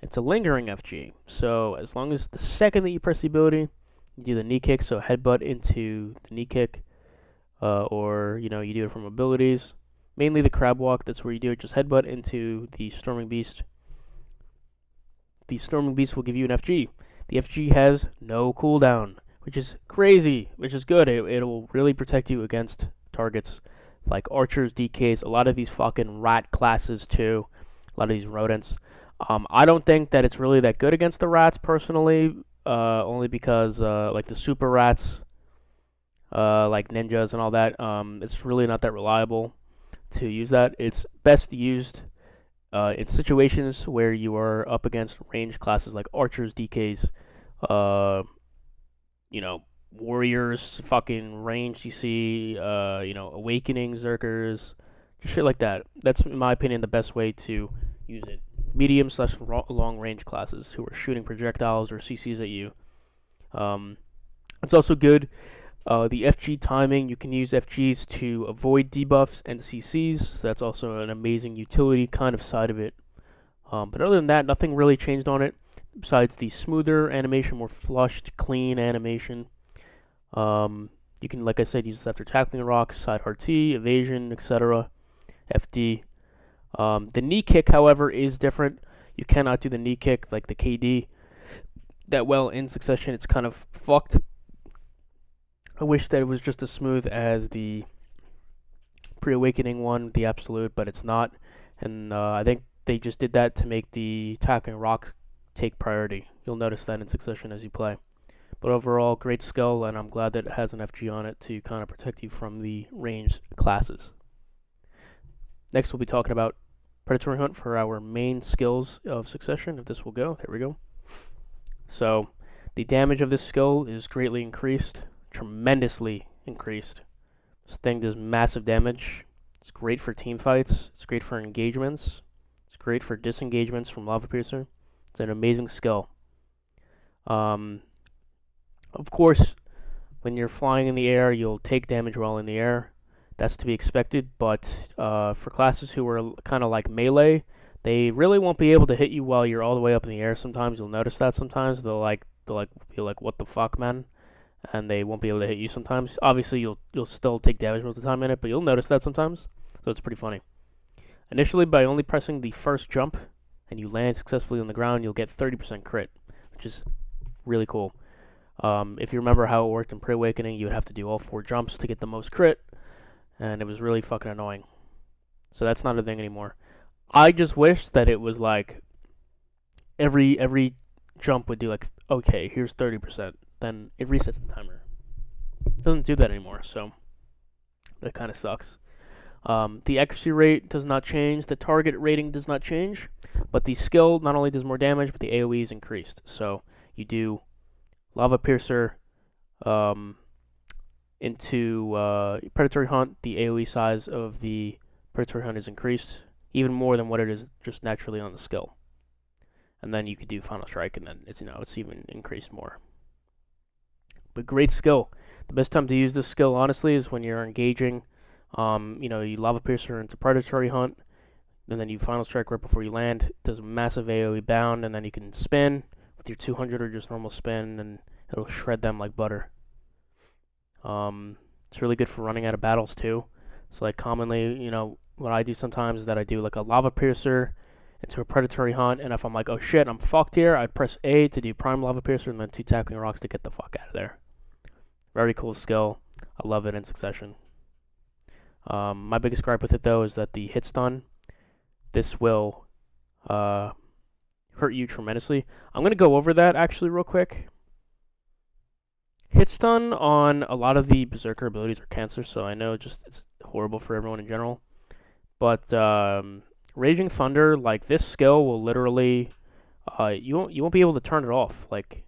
It's a lingering FG. So as long as the second that you press the ability, you do the knee kick, so headbutt into the knee kick, or you do it from abilities. Mainly the crab walk, that's where you do it, just headbutt into the Storming Beast. The Storming Beast will give you an FG. The FG has no cooldown, which is crazy, which is good. It will really protect you against targets like archers, DKs, a lot of these fucking rat classes too, a lot of these rodents. I don't think that it's really that good against the rats personally, only because like the super rats, like ninjas and all that, it's really not that reliable. to use that. It's best used in situations where you are up against ranged classes like archers, DKs, uh, you know, warriors, fucking ranged. You see, awakening Zerkers, shit like that. That's, in my opinion, the best way to use it. Medium slash long range classes who are shooting projectiles or CCs at you. It's also good. The FG timing, you can use FGs to avoid debuffs and CCs. So that's also an amazing utility kind of side of it. But other than that, nothing really changed on it besides the smoother animation, more flushed, clean animation. You can, like I said, use this after tackling rocks, side hard T, evasion, etc. FD. The knee kick, however, is different. You cannot do the knee kick like the KD that well in Succession. It's kind of fucked. I wish that it was just as smooth as the pre-awakening one, the absolute, but it's not. And I think they just did that to make the tackling rocks take priority. You'll notice that in Succession as you play. But overall, great skill, and I'm glad that it has an FG on it to kind of protect you from the ranged classes. Next, we'll be talking about Predatory Hunt for our main skills of Succession. If this will go, there we go. So, the damage of this skill is greatly increased, tremendously increased. This thing does massive damage. It's great for team fights. It's great for engagements. It's great for disengagements from Lava Piercer. It's an amazing skill. Of course, when you're flying in the air, you'll take damage while in the air. That's to be expected, but for classes who are kind of like melee, they really won't be able to hit you while you're all the way up in the air. Sometimes you'll notice that. Sometimes they'll be like, "What the fuck, man?" And they won't be able to hit you. Sometimes, obviously, you'll still take damage most of the time in it, but you'll notice that sometimes. So it's pretty funny. Initially, by only pressing the first jump, and you land successfully on the ground, you'll get 30% crit, which is really cool. If you remember how it worked in Pre-Awakening, you would have to do all 4 jumps to get the most crit, and it was really fucking annoying. So that's not a thing anymore. I just wish that it was like every jump would do like, okay, here's 30%, then it resets the timer. It doesn't do that anymore, so that kind of sucks. The accuracy rate does not change, the target rating does not change, but the skill not only does more damage, but the AoE is increased. So you do Lava Piercer into Predatory Hunt, the AoE size of the Predatory Hunt is increased even more than what it is just naturally on the skill. And then you could do Final Strike, and then it's even increased more. But great skill. The best time to use this skill, honestly, is when you're engaging. You Lava Piercer into Predatory Hunt, and then you Final Strike right before you land. It does a massive AoE bound, and then you can spin with your 200 or just normal spin, and it'll shred them like butter. It's really good for running out of battles too. So like commonly, what I do sometimes is that I do like a Lava Piercer into a Predatory Hunt, and if I'm like, oh shit, I'm fucked here, I'd press A to do Prime Lava Piercer and then 2 Tackling Rocks to get the fuck out of there. Very cool skill. I love it in Succession. My biggest gripe with it though is that the hit stun, this will hurt you tremendously. I'm going to go over that actually real quick. Hit stun on a lot of the Berserker abilities are cancer, so I know it's horrible for everyone in general. But Raging Thunder, like this skill will literally, you won't be able to turn it off. Like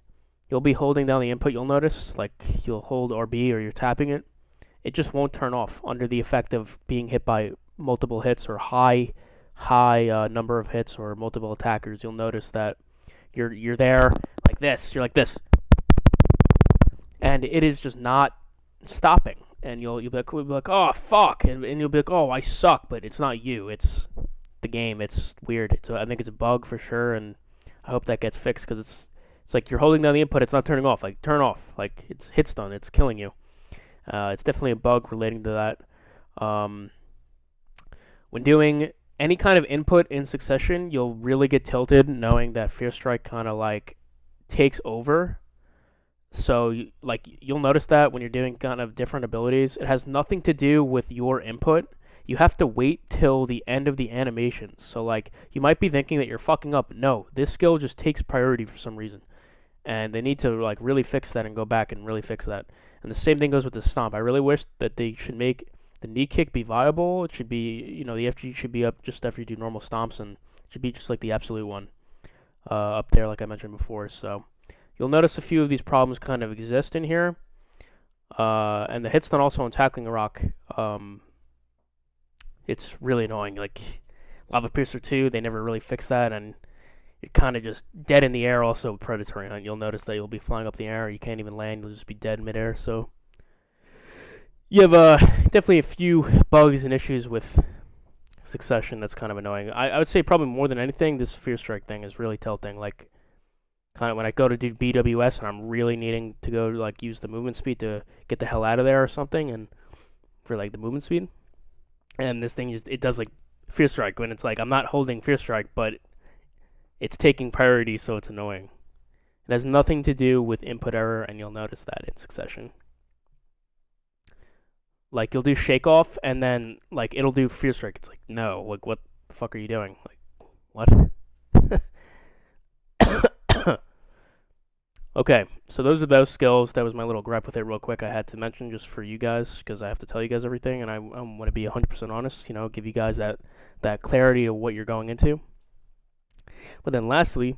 you'll be holding down the input, you'll notice, like you'll hold RB or you're tapping it. It just won't turn off under the effect of being hit by multiple hits or high number of hits or multiple attackers. You'll notice that you're there like this. You're like this. And it is just not stopping, and you'll be like, oh fuck, and you'll be like, oh I suck, but it's not you, it's the game. It's weird. I think it's a bug for sure, and I hope that gets fixed because it's like you're holding down the input, it's not turning off. Like turn off, like it's hit stun, it's killing you. It's definitely a bug relating to that. When doing any kind of input in Succession, you'll really get tilted knowing that Fear Strike kind of like takes over. So, you'll notice that when you're doing kind of different abilities, it has nothing to do with your input. You have to wait till the end of the animation. So, you might be thinking that you're fucking up. No, this skill just takes priority for some reason. And they need to, really fix that and go back and really fix that. And the same thing goes with the Stomp. I really wish that they should make the knee kick be viable. It should be, the FG should be up just after you do normal stomps, and it should be just like the absolute one up there, like I mentioned before. So you'll notice a few of these problems kind of exist in here. And the hit stun also on tackling a rock, it's really annoying. Like Lava Piercer 2, they never really fixed that, and you're kind of just dead in the air. Also, with Predatory Hunt, you'll notice that you'll be flying up the air. You can't even land. You'll just be dead midair. So you have definitely a few bugs and issues with Succession that's kind of annoying. I would say probably more than anything, this Fear Strike thing is really tilting. Like, kind of when I go to do BWS and I'm really needing to go like use the movement speed to get the hell out of there or something, and for like the movement speed, and this thing just, it does like Fear Strike when it's like I'm not holding Fear Strike, but it's taking priority, so it's annoying. It has nothing to do with input error, and you'll notice that in Succession. Like, you'll do Shake Off, and then, like, it'll do Fear Strike. It's like, no, like, what the fuck are you doing? Like, what? Okay, so those are those skills. That was my little gripe with it real quick I had to mention just for you guys, because I have to tell you guys everything, and I want to be 100% honest, give you guys that clarity of what you're going into. But then lastly,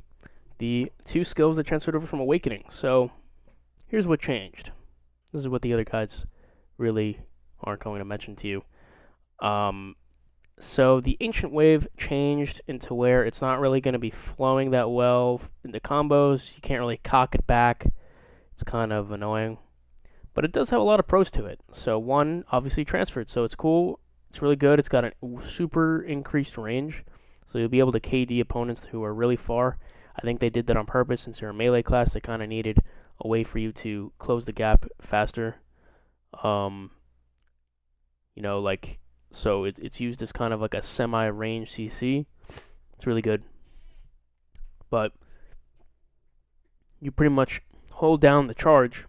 the two skills that transferred over from Awakening. So, here's what changed. This is what the other guys really aren't going to mention to you. So the Ancient Wave changed into where it's not really going to be flowing that well into combos. You can't really cock it back. It's kind of annoying. But it does have a lot of pros to it. So one, obviously transferred. So it's cool. It's really good. It's got a super increased range. So you'll be able to KD opponents who are really far. I think they did that on purpose since you're a melee class. They kind of needed a way for you to close the gap faster. So it's used as kind of like a semi-range CC. It's really good. But you pretty much hold down the charge.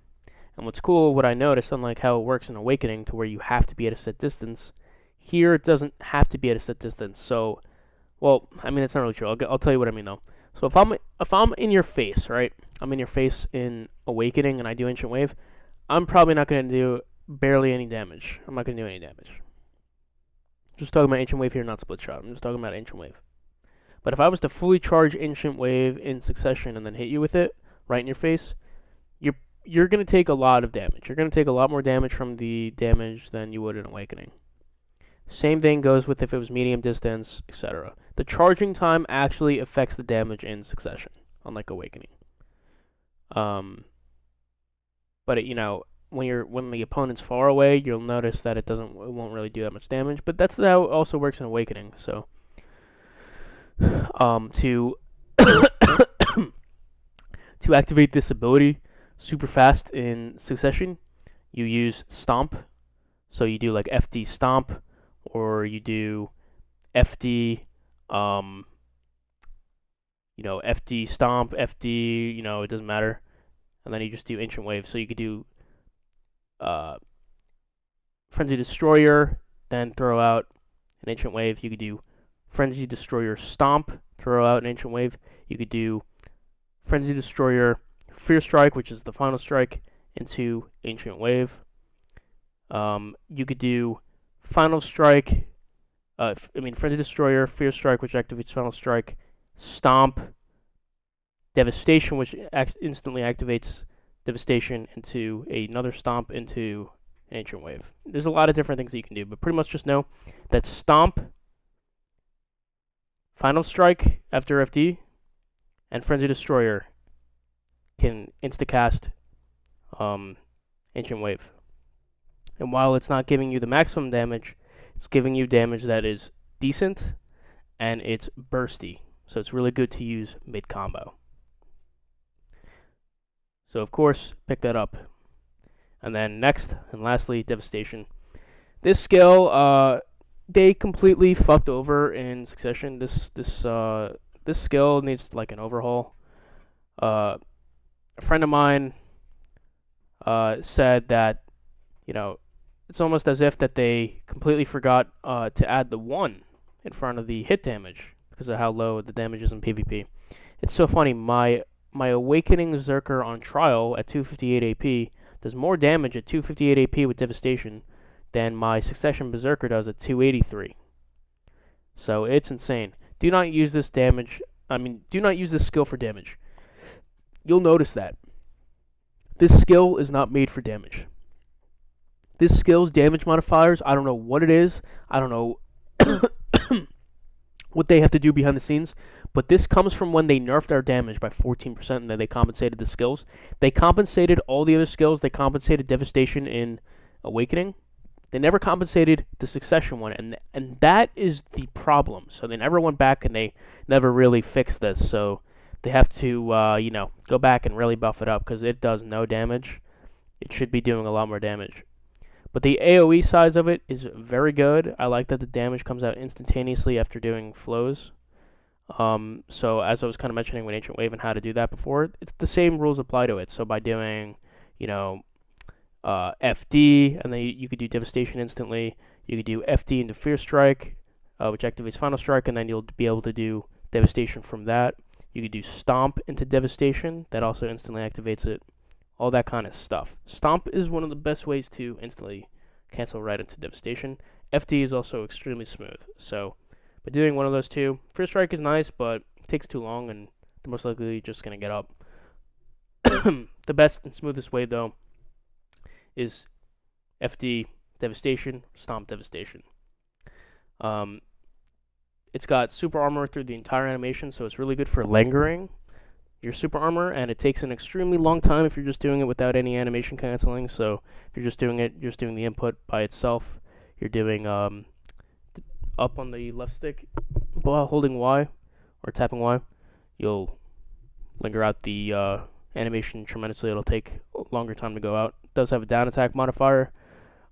And what's cool, what I noticed, unlike how it works in Awakening to where you have to be at a set distance, here it doesn't have to be at a set distance. So, well, I mean, it's not really true. I'll tell you what I mean, though. So if I'm in your face, right? I'm in your face in Awakening and I do Ancient Wave, I'm probably not going to do barely any damage. I'm not going to do any damage. Just talking about Ancient Wave here, not Split Shot. I'm just talking about Ancient Wave. But if I was to fully charge Ancient Wave in succession and then hit you with it right in your face, you're going to take a lot of damage. You're going to take a lot more damage from the damage than you would in Awakening. Same thing goes with if it was medium distance, etc. The charging time actually affects the damage in succession, unlike Awakening. But when the opponent's far away, you'll notice that it won't really do that much damage. But that's how it also works in Awakening. So, to activate this ability super fast in succession, you use Stomp. So you do like FD Stomp, or you do FD, FD Stomp, FD, it doesn't matter. And then you just do Ancient Wave. So you could do Frenzy Destroyer, then throw out an Ancient Wave. You could do Frenzy Destroyer Stomp, throw out an Ancient Wave. You could do Frenzy Destroyer Fear Strike, which is the final strike, into Ancient Wave. You could do Final Strike, Frenzy Destroyer, Fear Strike, which activates Final Strike, Stomp, Devastation, which instantly activates Devastation into another Stomp into Ancient Wave. There's a lot of different things that you can do, but pretty much just know that Stomp, Final Strike after FD, and Frenzy Destroyer can instacast Ancient Wave. And while it's not giving you the maximum damage, it's giving you damage that is decent, and it's bursty. So it's really good to use mid-combo. So of course, pick that up. And then next, and lastly, Devastation. This skill, they completely fucked over in succession. This skill needs like an overhaul. A friend of mine said that, it's almost as if that they completely forgot to add the 1 in front of the hit damage because of how low the damage is in PvP. It's so funny. My Awakening Zerker on trial at 258 AP does more damage at 258 AP with Devastation than my Succession Berserker does at 283. So it's insane. Do not use this do not use this skill for damage. You'll notice that. This skill is not made for damage. This skill's damage modifiers, I don't know what it is. I don't know what they have to do behind the scenes. But this comes from when they nerfed our damage by 14% and then they compensated the skills. They compensated all the other skills. They compensated Devastation in Awakening. They never compensated the Succession one, and that is the problem. So they never went back and they never really fixed this. So they have to, go back and really buff it up because it does no damage. It should be doing a lot more damage. But the AoE size of it is very good. I like that the damage comes out instantaneously after doing flows. So as I was kind of mentioning with Ancient Wave and how to do that before, it's the same rules apply to it. So by doing, FD, and then you could do Devastation instantly. You could do FD into Fear Strike, which activates Final Strike, and then you'll be able to do Devastation from that. You could do Stomp into Devastation, that also instantly activates it. All that kind of stuff. Stomp is one of the best ways to instantly cancel right into Devastation. FD is also extremely smooth. So by doing one of those two, Fear Strike is nice, but it takes too long, and they're most likely just going to get up. The best and smoothest way, though, is FD Devastation, Stomp Devastation. It's got super armor through the entire animation, so it's really good for lingering your super armor, and it takes an extremely long time if you're just doing it without any animation canceling. So if you're just doing it, you're just doing the input by itself. You're doing up on the left stick while holding Y or tapping Y. You'll linger out the animation tremendously. It'll take a longer time to go out. It does have a down attack modifier.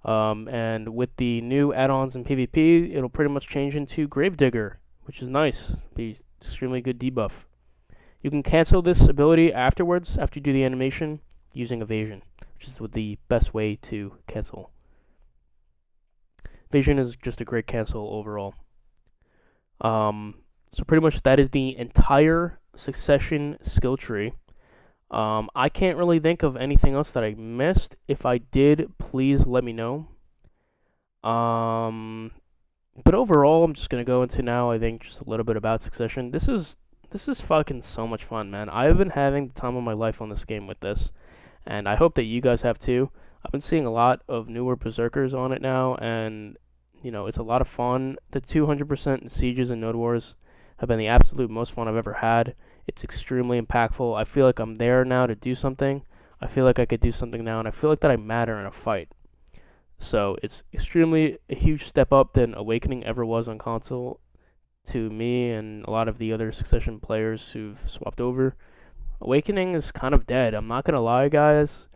And with the new add-ons in PvP, it'll pretty much change into Gravedigger, which is nice. Be extremely good debuff. You can cancel this ability afterwards, after you do the animation, using Evasion, which is the best way to cancel. Evasion is just a great cancel overall. So pretty much that is the entire Succession skill tree. I can't really think of anything else that I missed. If I did, please let me know. But overall, I'm just gonna go into now, I think, just a little bit about Succession. This is fucking so much fun, man. I've been having the time of my life on this game with this, and I hope that you guys have too. I've been seeing a lot of newer Berserkers on it now, and, it's a lot of fun. The 200% Sieges and Node Wars have been the absolute most fun I've ever had. It's extremely impactful. I feel like I'm there now to do something. I feel like I could do something now, and I feel like that I matter in a fight. So it's extremely a huge step up than Awakening ever was on console to me and a lot of the other Succession players who've swapped over. Awakening is kind of dead. I'm not gonna lie, guys,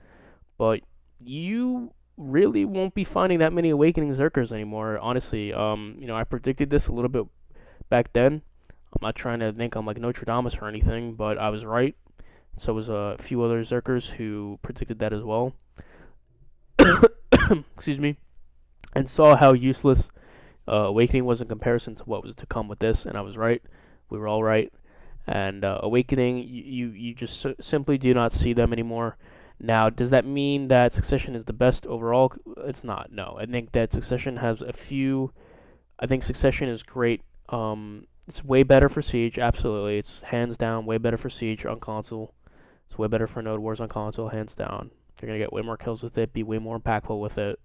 but you really won't be finding that many Awakening Zerkers anymore. Honestly, I predicted this a little bit back then. I'm not trying to think I'm like Nostradamus or anything, but I was right. So was a few other Zerkers who predicted that as well. Excuse me. And saw how useless Awakening was in comparison to what was to come with this, and I was right. We were all right. And Awakening, you just simply do not see them anymore. Now, does that mean that Succession is the best overall? It's not, no. I think that Succession has a few... I think Succession is great. It's way better for Siege, absolutely. It's hands down way better for Siege on console. It's way better for Node Wars on console, hands down. You're going to get way more kills with it, be way more impactful with it.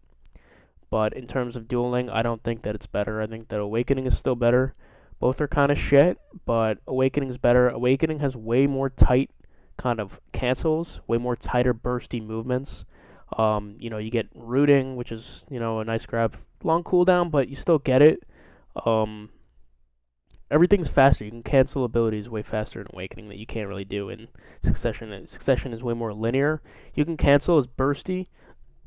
But in terms of dueling, I don't think that it's better. I think that Awakening is still better. Both are kind of shit, but Awakening's better. Awakening has way more tight kind of cancels, way more tighter bursty movements. You get rooting, which is, a nice grab. Long cooldown, but you still get it. Everything's faster. You can cancel abilities way faster in Awakening that you can't really do in Succession. Succession is way more linear. You can cancel as bursty,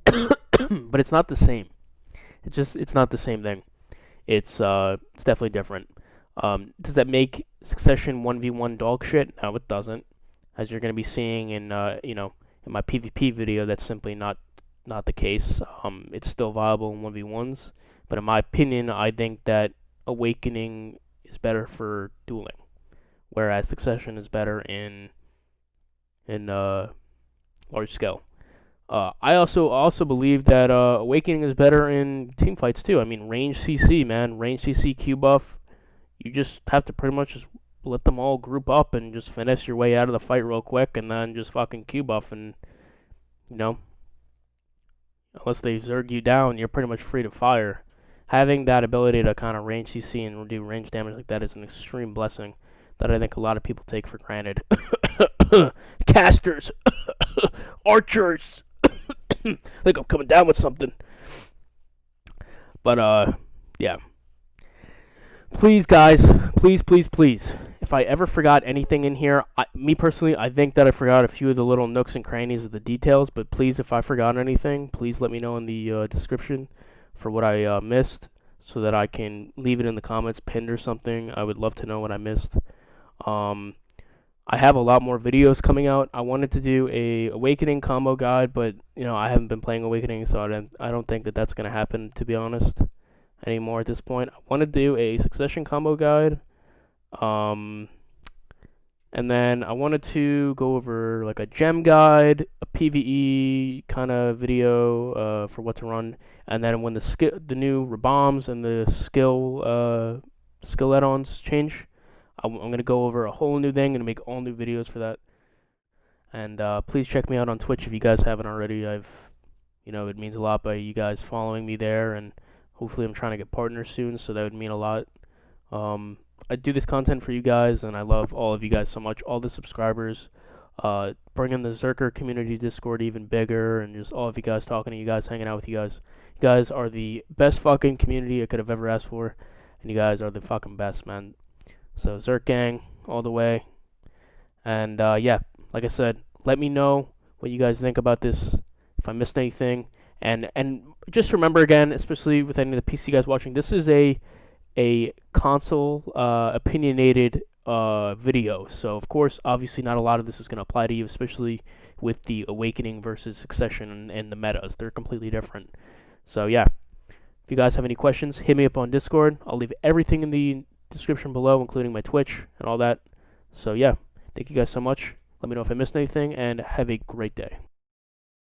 but it's not the same. It's not the same thing. It's definitely different. Does that make Succession 1v1 dog shit? No, it doesn't. As you're going to be seeing in in my PvP video, that's simply not the case. It's still viable in 1v1s, but in my opinion, I think that Awakening is better for dueling, whereas Succession is better in large scale. I also believe that Awakening is better in team fights too. I mean, range CC, man, range CC Q buff. You just have to pretty much just let them all group up and just finesse your way out of the fight real quick, and then just fucking Q buff, and you know, unless they zerg you down, you're pretty much free to fire. Having that ability to kind of range CC and do range damage like that is an extreme blessing that I think a lot of people take for granted. Casters, archers. I think I'm coming down with something. But yeah. Please, guys, please. If I ever forgot anything in here, me personally, I think that I forgot a few of the little nooks and crannies of the details. But please, if I forgot anything, please let me know in the description for what I missed, so that I can leave it in the comments, pinned or something. I would love to know what I missed. I have a lot more videos coming out. I wanted to do a Awakening combo guide, but I haven't been playing Awakening, so I don't think that that's gonna happen, to be honest, anymore at this point. I want to do a Succession combo guide, and then I wanted to go over like a gem guide, a PvE kind of video for what to run, and then when the new bombs and the skill add-ons change, I'm going to go over a whole new thing and make all new videos for that. And please check me out on Twitch if you guys haven't already. It means a lot by you guys following me there, and hopefully I'm trying to get partners soon, so that would mean a lot. I do this content for you guys, and I love all of you guys so much, all the subscribers. Bringing the Berserker community Discord even bigger, and just all of you guys talking to you guys, hanging out with you guys. You guys are the best fucking community I could have ever asked for, and you guys are the fucking best, man. So Zerk Gang all the way. And yeah, like I said, let me know what you guys think about this, if I missed anything. And just remember again, especially with any of the PC guys watching, this is a console opinionated video. So of course, obviously not a lot of this is going to apply to you, especially with the Awakening versus Succession and the metas. They're completely different. So yeah, if you guys have any questions, hit me up on Discord. I'll leave everything in the description below, including my Twitch and all that. So yeah, thank you guys so much. Let me know if I missed anything, and have a great day.